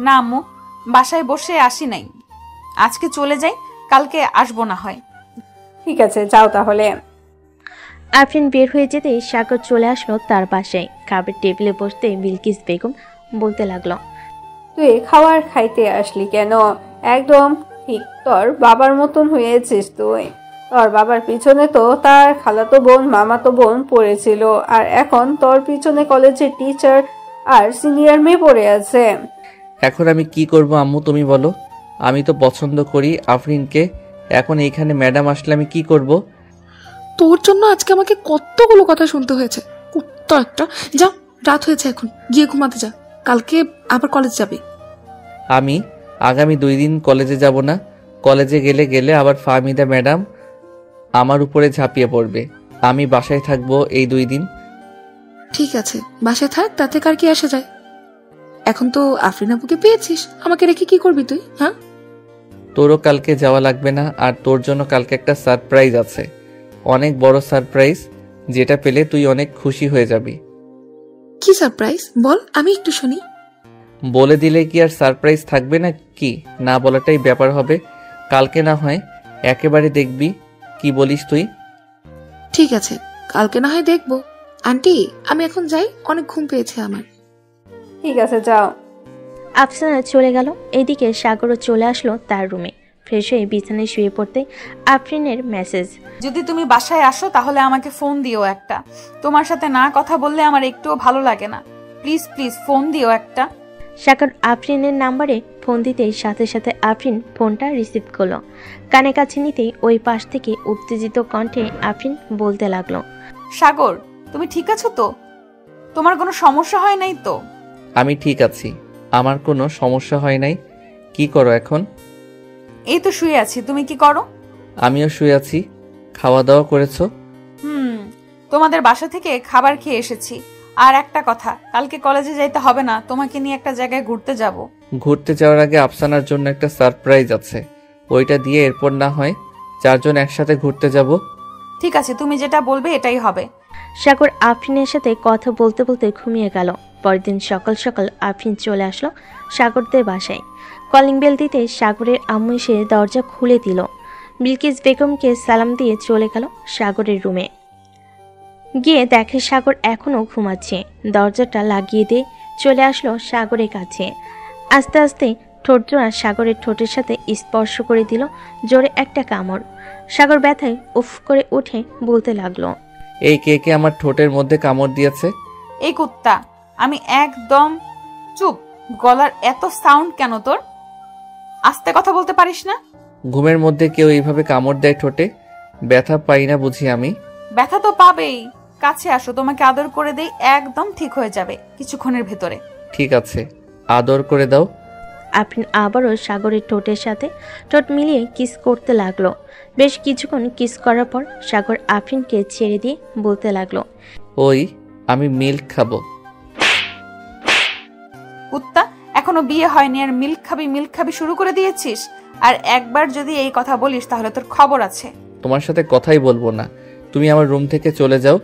না আম্মু, বাসায় বসে আসি নাই, আজকে চলে যাই, কালকে আসবো না হয়। ঠিক আছে, যাও তাহলে। আফরিন বের হয়ে যেতেই সাগর চলে আসলো তার বাসায়। খাবার টেবিলে বসতে বিলকিস বেগম বলতে লাগলো, তুই খাবার খাইতে আসলি কেন? একদম ঠিক তোর বাবার মতন হয়েছিস তুই। তোর বাবার পিছনে তো তার খালাতো বোন মামাতো বোন পড়েছিল, আর এখন তোর পিছনে কলেজের টিচার আর সিনিয়র মেয়ে পড়ে আছে। এখন আমি কি করব আম্মু তুমি বলো? আমি তো পছন্দ করি আফরিনকে, এখন এইখানে ম্যাডাম আসলে আমি কি করব? তোর জন্য আজকে আমাকে কতগুলো কথা শুনতে হয়েছে। কুত্তা একটা। যা, রাত হয়েছে, এখন গিয়ে ঘুমাতে যা, কালকে আবার কলেজ যাবে। আমি আগামী 2 দিন কলেজে যাব না। কলেজে গেলে আবার ফাহমিদা ম্যাডাম আমার উপরে ঝাঁপিয়ে পড়বে। আমি বাসায় থাকবো এই 2 দিন। ঠিক আছে, বাসায় থাক, তাতে কার কি আসে যায়। এখন তো আফরিন আপুকে পেয়েছিস, আমাকে রেখে কি করবি তুই? হ্যাঁ, তোরও কালকে যাওয়া লাগবে না, আর তোর জন্য কালকে একটা সারপ্রাইজ আছে, অনেক বড় সারপ্রাইজ, যেটা পেলে তুই অনেক খুশি হয়ে যাবি। কি সারপ্রাইজ বল, আমি একটু শুনি। বলে দিলে কি আর সারপ্রাইজ থাকবে না কি? না বলাটাই ব্যাপার হবে। কালকে না হয় একেবারে দেখবি, কি বলিস তুই? ঠিক আছে, কালকে না হয় দেখবো। আন্টি, আমি এখন যাই, অনেক ঘুম পেয়েছে আমার। ঠিক আছে, যাও। আফসানা চলে গেল। এদিকে সাগরও চলে আসলো তার রুমে। ফ্রেশ হয়ে বিছানায় শুয়ে পড়তে আফরিনের মেসেজ, যদি তুমি বাসায় আসো তাহলে আমাকে ফোন দিও একটা। তোমার সাথে না কথা বললে আমার একটুও ভালো লাগে না। প্লিজ প্লিজ ফোন দিও একটা। সাগর আফরিনের নাম্বারে ফোন দিতেই সাথে সাথে আফরিন ফোনটা রিসিভ করলো। কানে কাছে নিতেই ওই পাশ থেকে উত্তেজিত কণ্ঠে আফরিন বলতে লাগলো, সাগর, তুমি ঠিক আছো তো? তোমার কোনো সমস্যা হয় নাই তো? আমি ঠিক আছি, আমার কোনো সমস্যা হয় নাই। কি করো এখন? এই তো শুয়ে আছি, তুমি কি করো? আমিও শুয়ে আছি। খাওয়া দাওয়া করেছো? তোমাদের বাসা থেকে খাবার খেয়ে এসেছি। আর একটা কথা, কালকে কলেজে যাইতে হবে না, তোমাকে নিয়ে একটা জায়গায় ঘুরতে যাব। ঘুরতে যাওয়ার আগে আফসানার জন্য একটা সারপ্রাইজ আছে, ওইটা দিয়ে এরপর না হয় 4 জন একসাথে ঘুরতে যাব। ঠিক আছে, তুমি যেটা বলবে এটাই হবে। সাগর আফরিনের সাথে কথা বলতে বলতে ঘুমিয়ে গেল। পরের দিন সকাল সকাল আফরিন চলে আসলো সাগরদের বাসায়। কলিং বেল দিতে সাগরের আম্মু এসে দরজা খুলে দিল। বিলকিস বেগমকে সালাম দিয়ে চলে গেল সাগরের রুমে। গিয়ে দেখে সাগর এখনও ঘুমাচ্ছে। দরজাটা লাগিয়ে দিয়ে চলে আসলো সাগরের কাছে। আস্তে আস্তে ঠোঁট জোড়া সাগরের ঠোঁটের সাথে স্পর্শ করে দিল জোরে একটা কামড়। সাগর ব্যথায় উফ করে উঠে বলতে লাগলো, এই কে কে আমার ঠোঁটের মধ্যে কামড় দিয়েছে? এই কুত্তা। আমি একদম চুপ। গলার এত সাউন্ড কেন তোর? আস্তে কথা বলতে পারিস না? ঘুমের মধ্যে কেউ এইভাবে কামড় দেয় ঠোঁটে? ব্যথা পাই না বুঝি আমি? ব্যথা তো পাবেই। কাছে আসো, তোমাকে আদর করে দেই, একদম ঠিক হয়ে যাবে কিছুক্ষণের ভেতরে। ঠিক আছে, আদর করে দাও। আফরিন আবারও সাগরের ঠোঁটের সাথে ঠোঁট মিলিয়ে কিস করতে লাগলো। বেশ কিছুক্ষণ কিস করার পর সাগর আফরিনকে ছেড়ে দিয়ে বলতে লাগলো, ওই আমি মিল্ক খাবো। কুত্তা, এখনো বিয়ে হয়নি আর মিল্ক খাবি শুরু করে দিয়েছিস? আর একবার যদি এই কথা বলিস তাহলে তোর খবর আছে। তোমার সাথে কথাই বলবো না, তুমি আমার রুম থেকে চলে যাও।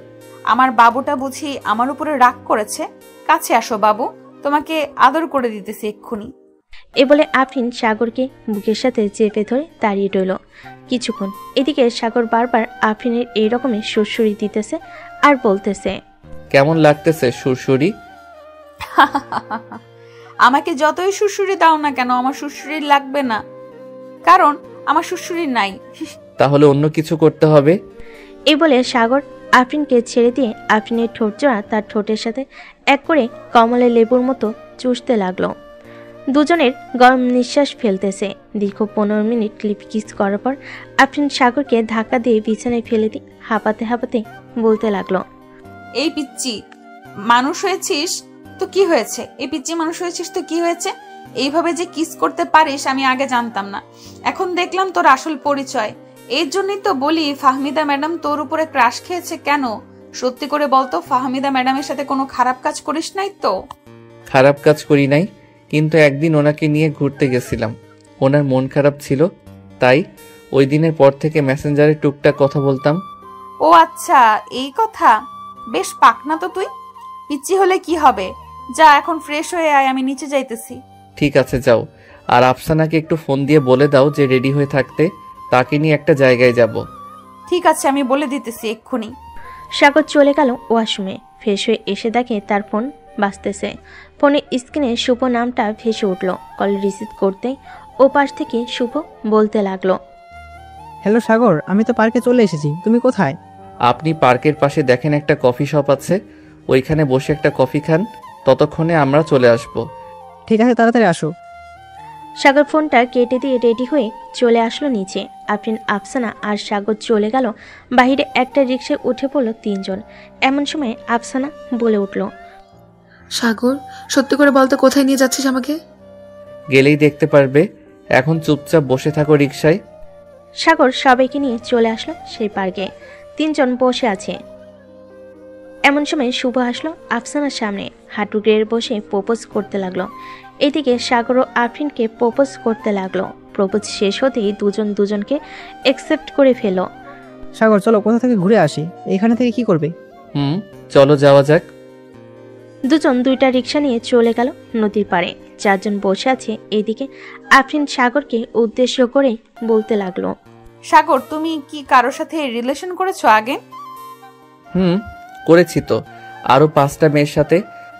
আমার বাবুটা বুঝি আমার উপরে রাগ করেছে? কাছে আসো বাবু, তোমাকে আদর করে দিতেছি এক্ষুনি। এ বলে আফরিন সাগরকে বুকের সাথে চেপে ধরে দাঁড়িয়ে রইল কিছুক্ষণ। এদিকে সাগর বারবার আফরিনের এই রকমের সুরসুরি দিতেছে আর বলতেছে, কেমন লাগতেছে সুরসুরি? আমাকে যতই সুরসুরি দাও না কেন, আমার সুরসুরি লাগবে না, কারণ আমার সুরসুরি নাই। তাহলে অন্য কিছু করতে হবে। এই বলে সাগর আফরিনকে ছেড়ে দিয়ে আফরিনের ঠোঁট জোড়া তার ঠোঁটের সাথে এক করে কমলা লেবুর মতো চুষতে লাগলো। দুজনের গরম নিঃশ্বাস ফেলতেছে। দীর্ঘ 15 মিনিট লিপ কিস করার পর আফরিন সাগরকে ধাক্কা দিয়ে বিছানায় ফেলে দিয়ে হাঁপাতে হাঁপাতে বলতে লাগলো, এই পিচ্চি মানুষ হয়েছিস তো কি হয়েছে? এই পিচ্চি মানুষ হয়েছিস তো কি হয়েছে? এইভাবে যে কিস করতে পারিস আমি আগে জানতাম না, এখন দেখলাম তোর আসল পরিচয়। এর জন্যই তো বলি ফাহমিদা ম্যাডাম তোর উপরে ক্রাশ খেয়েছে কেন? সত্যি করে বলতো, ফাহমিদা ম্যাডামের সাথে কোনো খারাপ কাজ করিস নাই তো? খারাপ কাজ করি নাই, কিন্তু একদিন ওনাকে নিয়ে ঘুরতে গেছিলাম, ওনার মন খারাপ ছিল, তাই ওই দিনের পর থেকে মেসেঞ্জারে টুকটাক কথা বলতাম। ও আচ্ছা, এই কথা। বেশ পাকনা তো তুই। পিচ্চি হলে কি হবে? যা এখন ফ্রেশ হয়ে আয়, আমি নিচে যাইতেছি। ঠিক আছে যাও, আর আফসানাকে একটু ফোন দিয়ে বলে দাও যে রেডি হয়ে থাকতে, তাকে নিয়ে একটা জায়গায় যাব। ঠিক আছে, আমি বলে দিতেছি এক্ষুনি। সাগর চলে গেল ওয়াশরুমে। ফ্রেশ হয়ে এসে দেখে তার ফোন বাজতেছে। ফোনের স্ক্রিনে শুভ নামটা ভেসে উঠল। কল রিসিভ করতেই ওপাশ থেকে শুভ বলতে লাগলো, হ্যালো সাগর, আমি তো পার্কে চলে এসেছি, তুমি কোথায়? আপনি পার্কের পাশে দেখেন একটা কফি শপ আছে, ওইখানে বসে একটা কফি খান, ততক্ষণে আমরা চলে আসব। ঠিক আছে, তাড়াতাড়ি আসো। সাগর ফোনটা কেটে দিয়ে রেডি হয়ে চলে আসলো নিচে। আফরিন, আফসানা আর সাগর চলে গেল বাইরে। একটা রিক্সায় উঠে পড়লো তিনজন। এমন সময় আফসানা বলে উঠল, সাগর, সত্যি করে বলতে কোথায় নিয়ে যাচ্ছিস আমাকে? গেলেই দেখতে পারবে, এখন চুপচাপ বসে থাকো রিক্সায়। সাগর সবাইকে নিয়ে চলে আসলো সেই পার্কে। তিনজন বসে আছে। এমন সময় শুভ আসলো আফসানার সামনে, হাঁটু গেড়ে বসে প্রপোজ করতে লাগলো। এদিকে সাগর ও আফরিনকে প্রপোজ করতে লাগলো। প্রপোজ শেষ হতেই দুজন দুজনকে অ্যাকসেপ্ট করে ফেল। সাগর চলো কোথা থেকে ঘুরে আসি, এখানে থেকে কি করবে? চলো যাওয়া যাক। দুজন দুইটা রিক্সা নিয়ে চলে গেল নদীর পাড়ে। চারজন বসে আছে। এদিকে আফরিন সাগরকে উদ্দেশ্য করে বলতে লাগলো, সাগর, তুমি কি কারোর সাথে রিলেশন করেছো আগে? করেছি তো, আরো 5টা মেয়ের সাথে।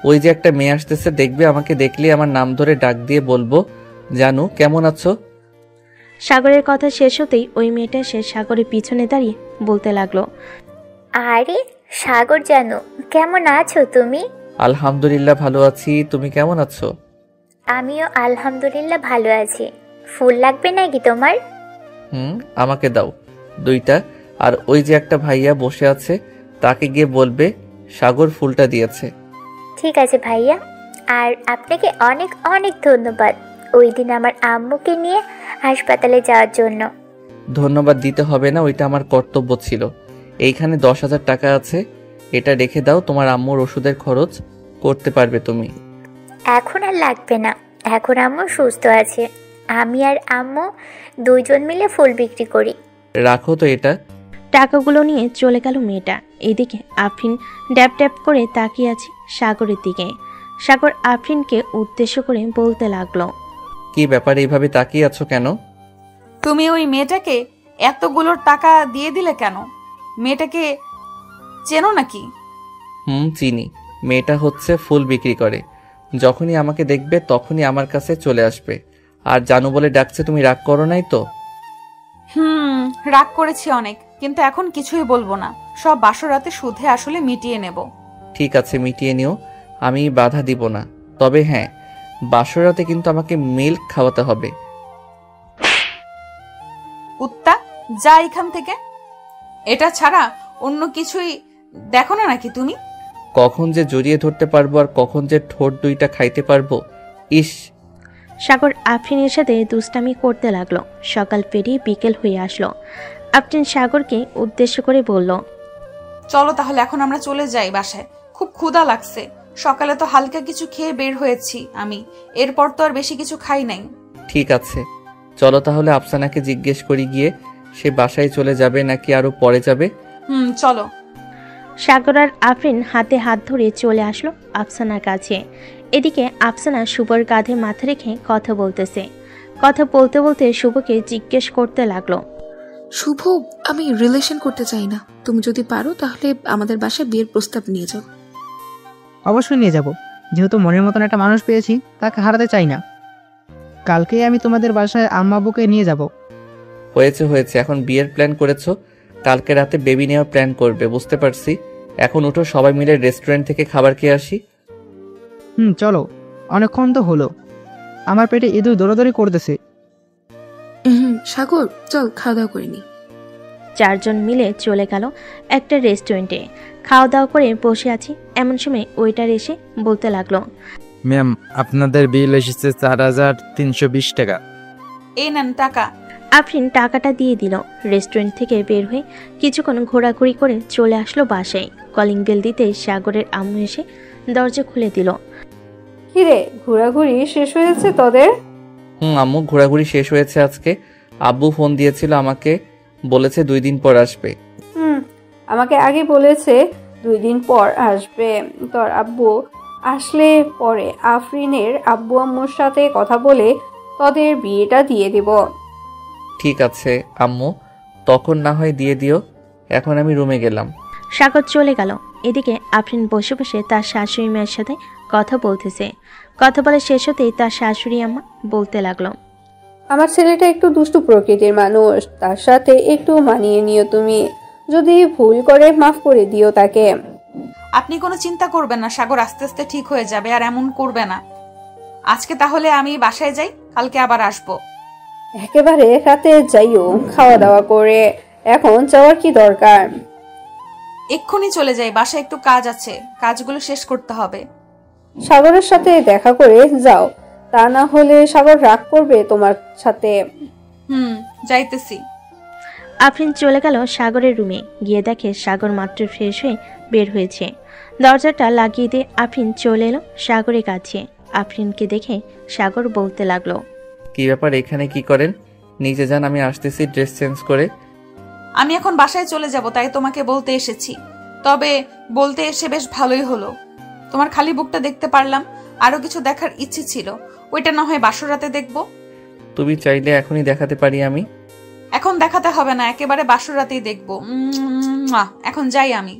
ওই যে একটা মেয়ে আসতেছে, দেখবে, আমাকে দেখলে আমার নাম ধরে ডাক দিয়ে বলবো, জানু কেমন আছো। সাগরের কথা শেষ হতেই ওই মেয়েটা সে সাগরের পিছনে দাঁড়িয়ে বলতে লাগলো, আরে সাগর জানু, কেমন আছো তুমি? আলহামদুলিল্লাহ ভালো আছি, তুমি কেমন আছো? আমিও আলহামদুলিল্লাহ ভালো আছি। ফুল লাগবে নাকি তোমার? আমাকে দাও 2টা। আর ওই যে একটা ভাইয়া বসে আছে, তাকে গিয়ে বলবে সাগর ফুলটা দিয়েছে। ঠিক আছে ভাইয়া, আর আপনাকে অনেক অনেক ধন্যবাদ ওই দিন আমার আম্মুকে নিয়ে হাসপাতালে যাওয়ার জন্য। ধন্যবাদ দিতে হবে না, ওইটা আমার কর্তব্য ছিল। এইখানে 10,000 টাকা আছে, এটা রেখে দাও, তোমার আম্মুর ওষুধের খরচ করতে পারবে তুমি। এখন আর লাগবে না, এখন আম্মু সুস্থ আছে। আমি আর আম্মু দুইজন মিলে ফুল বিক্রি করি। রাখো তো এটা। টাকাগুলো নিয়ে চলে গেল মেয়েটা। এদিকে আফরিন ড্যাপ ড্যাপ করে তাকিয়ে আছে সাগরের দিকে। সাগর আফরিনকে উদ্দেশ্য করে বলতে লাগলো, কি ব্যাপার, এইভাবে তাকিয়ে আছো কেন? তুমি ওই মেয়েটাকে এতগুলোর টাকা দিয়ে দিলে কেন? মেয়েটাকে চেনো নাকি? চিনি। মেয়েটা হচ্ছে ফুল বিক্রি করে, যখনই আমাকে দেখবে তখনই আমার কাছে চলে আসবে। আর জানু বলে ডাকছে, তুমি রাগ করো নাই তো? রাগ করেছি অনেক, কিন্তু এখন কিছুই বলবো না। সব বাসরাতে সুধে আসলে মিটিয়ে নেব। ঠিক আছে, মিটিয়ে নিও, আমি বাধা দিব না। তবে হ্যাঁ, বাসরাতে কিন্তু আমাকে মিল্ক খাওয়াতে হবে। কুত্তা, যা এখান থেকে। এটা ছাড়া অন্য কিছুই দেখো না নাকি তুমি? কখন যে জড়িয়ে ধরতে পারবো আর কখন যে ঠোঁট 2টা খাইতে পারবো। ইস। সাগর আফরিনের সাথে দুষ্টামি করতে লাগলো। সকাল পেরিয়ে বিকেল হয়ে আসলো। আফরিন সাগরকে উদ্দেশ্য করে বলল, চলো তাহলে এখন আমরা চলে যাই বাসায়, খুব ক্ষুধা লাগছে। সকালে তো হালকা কিছু খেয়ে বের হয়েছি আমি, এরপর তো আর বেশি কিছু খাই নাই। ঠিক আছে, চলো তাহলে আফসানাকে জিজ্ঞেস করি গিয়ে, সে বাসায় চলে যাবে নাকি আরো পরে যাবে। চলো। সাগর আর আফরিন হাতে হাত ধরে চলে আসলো আফসানার কাছে। এদিকে আফসানা শুভর কাঁধে মাথা রেখে কথা বলতেছে। কথা বলতে বলতে শুভকে জিজ্ঞেস করতে লাগলো, শুভ, আমি রিলেশন করতে চাই না, তুমি যদি পারো তাহলে আমাদের বাসায় বিয়ের প্রস্তাব নিয়ে যাও। অবশ্যই নিয়ে যাব, যেহেতু মনের মতন একটা মানুষ পেয়েছি, তাকে হারাতে চাই না। কালকেই আমি তোমাদের বাসায় আম্মাবুকে নিয়ে যাব। হয়েছে, এখন বিয়ের প্ল্যান করেছো, কালকে রাতে বেবি নেওয়ার প্ল্যান করবে, বুঝতে পারছি। এখন উঠো, সবাই মিলে রেস্টুরেন্ট থেকে খাবার খেয়ে আসি। চলো, অনেকক্ষণ তো হলো, আমার পেটে ইঁদুর দৌড়াদৌড়ি করতেছে। সাগর, চল খাওয়া দাওয়া করে নি। চারজন মিলে চলে গেল একটা রেস্টুরেন্টে। খাওয়া দাওয়া করে বসে আছি, এমন সময় ওয়েটার এসে বলতে লাগলো, ম্যাম, আপনাদের বিল এসেছে 4,320 টাকা। এই নেন টাকা। আফরিন টাকাটা দিয়ে দিল। রেস্টুরেন্ট থেকে বের হয়ে কিছুক্ষণ ঘোরাঘুরি করে চলে আসলো বাসায়। কলিং বেল দিতে সাগরের আম্মু এসে দরজা খুলে দিল। কিরে, ঘোরাঘুরি শেষ হয়েছে তোদের? আম্মু, ঘোরাঘুরি শেষ হয়েছে আজকে। আব্বু ফোন দিয়েছিল আমাকে, বলেছে 2 দিন পর আসবে। আমাকে আগে বলেছে 2 দিন পর আসবে। তোর আব্বু আসলে পরে আফরিনের আব্বু আম্মুর সাথে কথা বলে তোদের বিয়েটা দিয়ে দিব। ঠিক আছে আম্মু, তখন না হয় দিয়ে দিও। এখন আমি রুমে গেলাম। সাগর চলে গেল। এদিকে আফরিন বসে বসে তার শাশুড়ি মায়ের সাথে কথা বলতেছে। কথা বলে শেষ হতেই তার শাশুড়ি আম্মা বলতে লাগলো, আমার ছেলেটা একটু দুষ্টু প্রকৃতির মানুষ, তার সাথে একটু মানিয়ে নিও তুমি। যদি ভুল করে মাফ করে দিও তাকে। আপনি কোনো চিন্তা করবেন না, সাগর আস্তে আস্তে ঠিক হয়ে যাবে আর এমন করবে না। আজকে তাহলে আমি বাসায় যাই, কালকে আবার আসবো। একেবারে রাতে যাইও খাওয়া দাওয়া করে, এখন যাওয়ার কি দরকার? এক্ষুনি চলে যাই, বাসায় একটু কাজ আছে, কাজগুলো শেষ করতে হবে। সাগরের সাথে দেখা করে যাও, তা না হলে সাগর রাগ করবে তোমার সাথে। যাইতেছি। আফরিন চলে গেল সাগরের রুমে। গিয়ে দেখে সাগর মাত্র ফ্রেশ হয়ে বের হয়েছে। দরজাটা লাগিয়ে দিয়ে আফরিন চলে এলো সাগরের কাছে। আফরিনকে দেখে সাগর বলতে লাগলো, কি ব্যাপার, এখানে কি করেন? নিচে যান, আমি আসতেছি ড্রেস চেঞ্জ করে। আমি এখন বাসায় চলে যাব, তাই তোমাকে বলতে এসেছি। তবে বলতে এসে বেশ ভালোই হলো, তোমার খালি বুকটা দেখতে পারলাম। আরো কিছু দেখার ইচ্ছে ছিল, ওইটা না হয় বাসর রাতে দেখবো। তুমি চাইলে এখনই দেখাতে পারি আমি। এখন দেখাতে হবে না, একেবারে বাসর রাতেই দেখবো। এখন যাই আমি।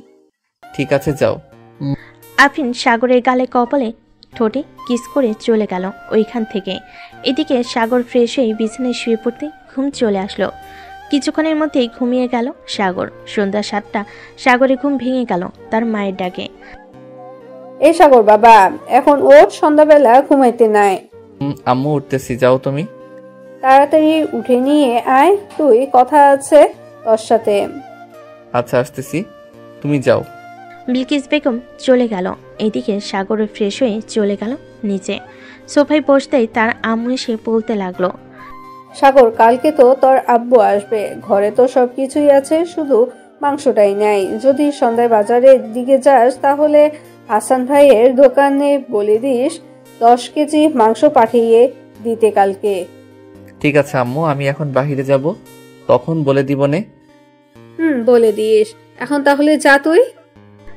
ঠিক আছে, যাও। আফরিন সাগরের গালে কপালে ঠোঁটে কিস করে চলে গেল ওইখান থেকে। এদিকে সাগর ফ্রেশ হয়ে বিছানায় শুয়ে পড়তে ঘুম চলে আসলো। কিছুক্ষণের মধ্যেই ঘুমিয়ে গেল সাগর। সন্ধ্যা 7টা সাগরে ঘুম ভেঙে গেল তার মায়ের ডাকে। এই সাগর বাবা, এখন ওর সন্ধ্যাবেলা ঘুমাইতে নাই। আম্মু উঠতেছি, যাও তুমি। তাড়াতাড়ি উঠে নিয়ে আয়, তুই কথা আছে তোর সাথে। আচ্ছা, আসতেছি, তুমি যাও। বিলকিস বেগম চলে গেল। এদিকে সাগর ফ্রেশ হয়ে চলে গেল নিচে। সোফায় বসতেই তার আম্মু এসে বলতে লাগলো, সাগর কালকে তো তোর আব্বু আসবে, ঘরে তো সবকিছুই আছে, শুধু মাংসটাই নাই। যদি সন্ধ্যায় বাজারের দিকে যাস তাহলে হাসান ভাইয়ের দোকানে বলে দিস 10 কেজি মাংস পাঠিয়ে দিতে কালকে। ঠিক আছে আম্মু, আমি এখন বাহিরে যাব, তখন বলে দিব নে। বলে দিস। এখন তাহলে যা তুই।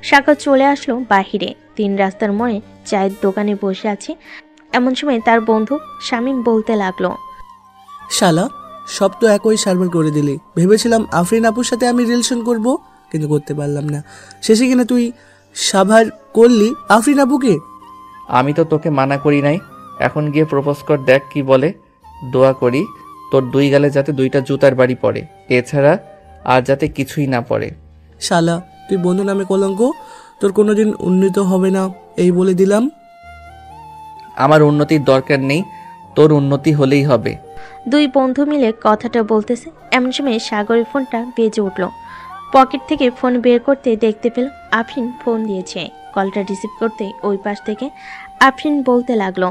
সাগর চলে আসলো বাহিরে। 3 রাস্তার মোড়ে চায়ের দোকানে বসে আছে। এমন সময় তার বন্ধু শামীম বলতে লাগলো, শালা, সব তো একই সার্ভার করে দিলি। ভেবেছিলাম আফরিন আপুর সাথে আমি রিলেশন করব, কিন্তু করতে পারলাম না। শেষে কিনা তুই সাভার করলি আফরিন আপুকে। আমি তো তোকে মানা করি নাই, এখন গিয়ে প্রপোজ কর, দেখ কি বলে। দোয়া করি তোর 2 গালে যাতে 2টা জুতার বাড়ি পড়ে, এছাড়া আর যাতে কিছুই না পড়ে। শালা, তুই বন্ধু নামে কলঙ্ক, তোর কোনোদিন উন্নত হবে না, এই বলে দিলাম। আমার উন্নতির দরকার নেই, তোর উন্নতি হলেই হবে। 2 বন্ধু মিলে কথাটা বলতেছে। এমন সময় সাগরের ফোনটা বেজে উঠল। পকেট থেকে ফোন বের করতে দেখতে পেল আফরিন ফোন দিয়েছে। কলটা রিসিভ করতে ওই পাশ থেকে আফরিন বলতে লাগলো,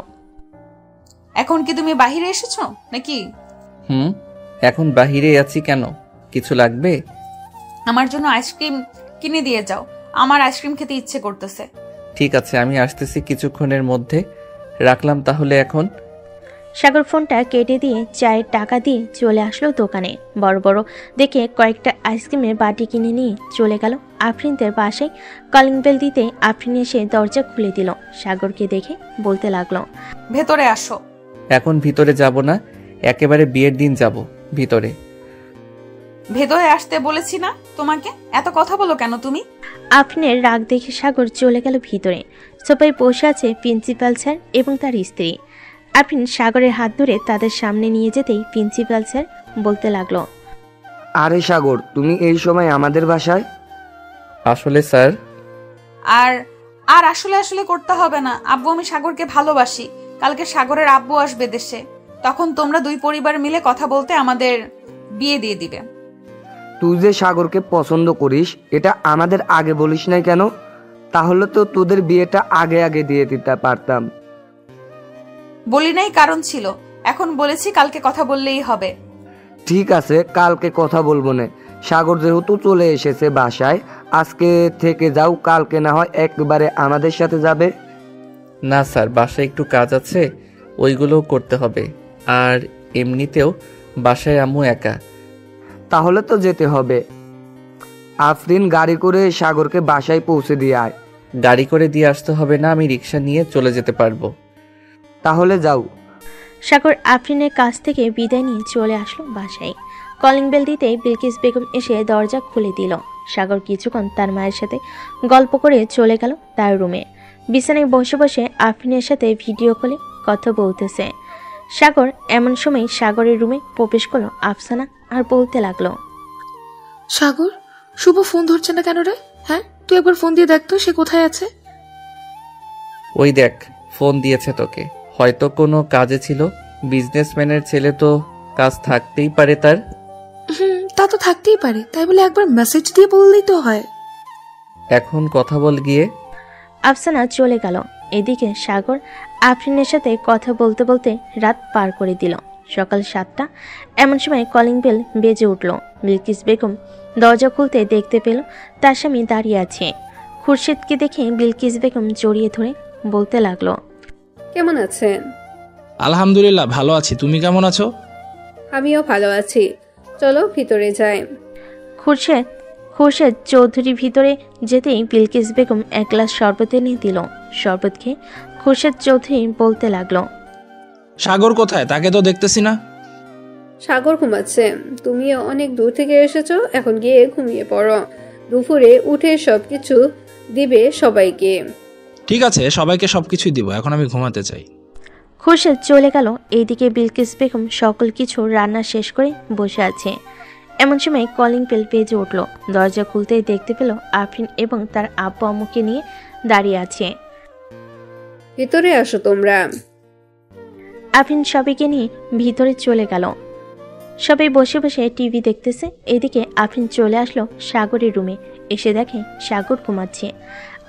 এখন কি তুমি বাহিরে এসেছো নাকি? এখন বাহিরে আছি। কেন, কিছু লাগবে? আমার জন্য আইসক্রিম কিনে দিয়ে যাও, আমার আইসক্রিম খেতে ইচ্ছে করতেছে। ঠিক আছে, আমি আসতেছি কিছুক্ষণের মধ্যে। রাখলাম তাহলে এখন। সাগর ফোনটা কেটে দিয়ে চায়ের টাকা দিয়ে চলে আসলো দোকানে। বড় বড় দেখে কয়েকটা আইসক্রিমের বাটি কিনে নিয়ে চলে গেল আফরিনদের বাসায়। কলিং বেল দিতে আফরিন এসে দরজা খুলে দিল। সাগরকে দেখে বলতে লাগলো, ভেতরে আসো। এখন ভিতরে যাব না, একেবারে বিয়ের দিন যাব ভিতরে। ভেতরে আসতে বলেছি না তোমাকে? এত কথা বলো কেন তুমি? আফরিনের রাগ দেখে সাগর চলে গেল ভিতরে। সোফায় বসে আছে প্রিন্সিপাল স্যার এবং তার স্ত্রী। আফরিন সাগরের হাত ধরে তাদের সামনে নিয়ে যেতেই প্রিন্সিপাল স্যার বলতে লাগলো, আরে সাগর, তুমি এই সময় আমাদের বাসায়? আসলে স্যার। আর আসলে আসলে করতে হবে না আব্বু, আমি সাগরকে ভালোবাসি। কালকে সাগরের আব্বু আসবে দেশে, তখন তোমরা 2 পরিবার মিলে কথা বলতে আমাদের বিয়ে দিয়ে দিবে। তুই যে সাগরকে পছন্দ করিস এটা আমাদের আগে বলিস নাই কেন? তাহলে তো তোদের বিয়েটা আগে আগে দিয়ে দিতে পারতাম। বলি নাই, কারণ ছিল। এখন বলেছি, কালকে কথা বললেই হবে। ঠিক আছে, কালকে কথা বলবো না। সাগর যেহেতু চলে এসেছে বাসায়, আজকে থেকে যাও, কালকে না হয় একবারে আমাদের সাথে যাবে। না স্যার, বাসায় একটু কাজ আছে, ওইগুলোও করতে হবে। আর এমনিতেও বাসায় আম্মু একা। তাহলে তো যেতে হবে। আফরিন, গাড়ি করে সাগরকে বাসায় পৌঁছে দিয়ে আয়। গাড়ি করে দিয়ে আসতে হবে না, আমি রিক্সা নিয়ে চলে যেতে পারবো। তাহলে যাও। সাগর আফরিনের কাছ থেকে বিদায় নিয়ে চলে আসলো বাসায়। কলিং বেল দিতেই বিলকিস বেগম এসে দরজা খুলে দিল। সাগর কিছুক্ষণ তার মায়ের সাথে গল্প করে চলে গেল তার রুমে। বিছানায় বসে বসে আফরিনের সাথে ভিডিও কলে কথা বলতেছে সাগর। এমন সময় সাগরের রুমে প্রবেশ করলো আফসানা আর বলতে লাগলো, সাগর, শুভ ফোন ধরছে না কেন রে? হ্যাঁ, তুই একবার ফোন দিয়ে দেখ তো সে কোথায় আছে। ওই দেখ, ফোন দিয়েছে তোকে, হয়তো কোনো কাজে ছিল। বিজনেসম্যানের ছেলে তো কাজ থাকতেই পারে তার। তা তো থাকতেই পারে, তাই বলে একবার মেসেজ দিয়ে বললেই তো হয়। এখন কথা বল গিয়ে। আফসানা চলে গেল। এদিকে সাগর আফরিনের সাথে কথা বলতে বলতে রাত পার করে দিল। সকাল 7টা। এমন সময় কলিং বেল বেজে উঠল। বিলকিস বেগম দরজা খুলতে দেখতে পেল তার স্বামী দাঁড়িয়ে আছে। খুরশেদকে দেখে বিলকিস বেগম জড়িয়ে ধরে বলতে লাগলো, কেমন আছেন? আলহামদুলিল্লাহ ভালো আছি, তুমি কেমন আছো? আমিও ভালো আছি, চলো ভিতরে যাই। খুরশেদ চৌধুরী ভিতরে যেতেই বিলকিস বেগম এক গ্লাস শরবত এনে দিল। শরবত খেয়ে খুরশেদ চৌধুরী বলতে লাগলো, সাগর কোথায়? তাকে তো দেখতেছি না। সাগর ঘুমাচ্ছে, তুমিও অনেক দূর থেকে এসেছো, এখন গিয়ে ঘুমিয়ে পড়ো। দুপুরে উঠে সবকিছু দিবে সবাইকে। ঠিক আছে, সবাইকে সবকিছুই দিব, এখন আমি ঘুমাতে চাই। খুরশেদ চলে গেল। এইদিকে বিলকিস বেগম সকল কিছু রান্না শেষ করে বসে আছে। এমন সময় কলিং বেল বেজে উঠল। দরজা খুলতেই দেখতে পেল আফরিন এবং তার আব্বু আম্মুকে নিয়ে দাঁড়িয়ে আছে। ভিতরে আসো তোমরা। আফরিন সবাইকে নিয়ে ভিতরে চলে গেল। সবাই বসে বসে টিভি দেখতেছে। এদিকে আফরিন চলে আসলো সাগরের রুমে। এসে দেখে সাগর ঘুমাচ্ছে।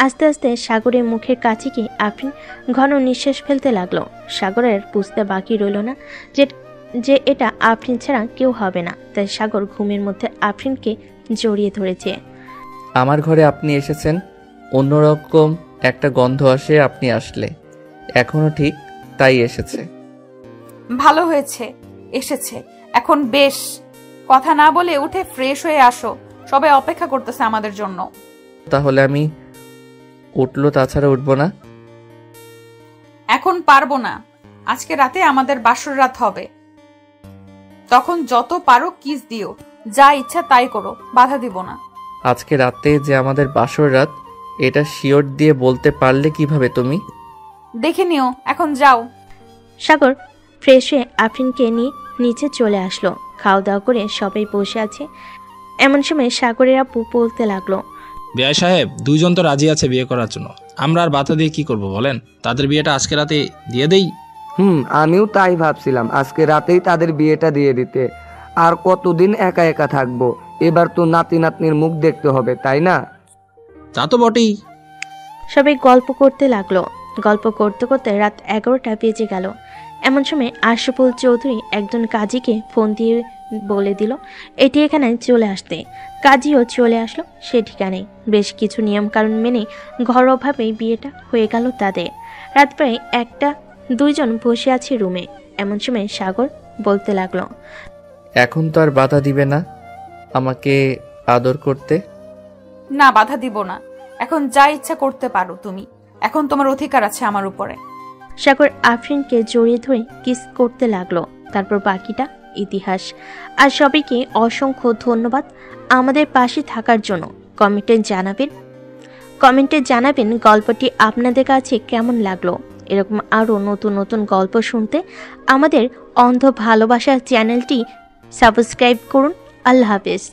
আস্তে আস্তে সাগরের মুখের কাছে গিয়ে আফরিন ঘন নিঃশ্বাস ফেলতে লাগলো। সাগরের বুঝতে বাকি রইল না যে এটা আফরিন ছাড়া কেউ হবে না। তাই সাগর ঘুমের মধ্যে আফরিনকে জড়িয়ে ধরেছে। আমার ঘরে আপনি এসেছেন, অন্যরকম একটা গন্ধ আসে আপনি আসলে। এখনো ঠিক তাই এসেছে। ভালো হয়েছে এসেছে, এখন বেশ। কথা না বলে উঠে ফ্রেশ হয়ে আসো, সবাই অপেক্ষা করতেছে আমাদের জন্য। তাহলে আমি উঠলো, তাছাড়া উঠবো না। এখন পারবো না, আজকে রাতে আমাদের বাসর রাত হবে। তখন যত পারো কিস দিও, যা ইচ্ছা তাই করো, বাধা দিব না। আজকে রাতে যে আমাদের বাসর রাত, এটা শিওর দিয়ে বলতে পারলে কিভাবে তুমি? দেখে নিও, এখন যাও। সাগর ফ্রেশ হয়ে আফরিনকে নিয়ে নিচে চলে আসলো। খাওয়া দাওয়া করে সবাই বসে আছে। এমন সময় সাগরের আপু বলতে লাগলো, বিআই সাহেব, দুইজন তো রাজি আছে বিয়ে করার জন্য, আমরা আর বাধা দিয়ে কি করব বলেন? তাদের বিয়েটা আজকে রাতে দিয়ে দেই। আমিও তাই ভাবছিলাম, আজকে রাতেই তাদের বিয়েটা দিয়ে দিতে। আর কতদিন একা একা থাকবো? এবার তো নাতি নাতনির মুখ দেখতে হবে, তাই না? তা তো বটেই। সবাই গল্প করতে লাগলো। গল্প করতে করতে রাত 11টা বেজে গেল। এমন সময় আশরাফুল চৌধুরী একজন কাজীকে ফোন দিয়ে বলে দিল এটি এখানে চলে আসতে। কাজীও চলে আসলো সে ঠিকানায়। বেশ কিছু নিয়ম কারণ মেনে ঘরোয়াভাবেই বিয়েটা হয়ে গেল তাদের। রাত প্রায় 1টা, দুইজন বসে আছে রুমে। এমন সময় সাগর বলতে লাগলো, এখন তো আর বাধা দিবে না আমাকে আদর করতে? না, বাধা দিব না। এখন যা ইচ্ছা করতে পারো তুমি, এখন তোমার অধিকার আছে আমার উপরে। সাগর আফরিনকে জড়িয়ে ধরে কিস করতে লাগলো। তারপর বাকিটা ইতিহাস। আর সবাইকে অসংখ্য ধন্যবাদ আমাদের পাশে থাকার জন্য। কমেন্টে জানাবেন গল্পটি আপনাদের কাছে কেমন লাগলো। এরকম আরও নতুন নতুন গল্প শুনতে আমাদের অন্ধ ভালোবাসা চ্যানেলটি সাবস্ক্রাইব করুন। আল্লাহ হাফেজ।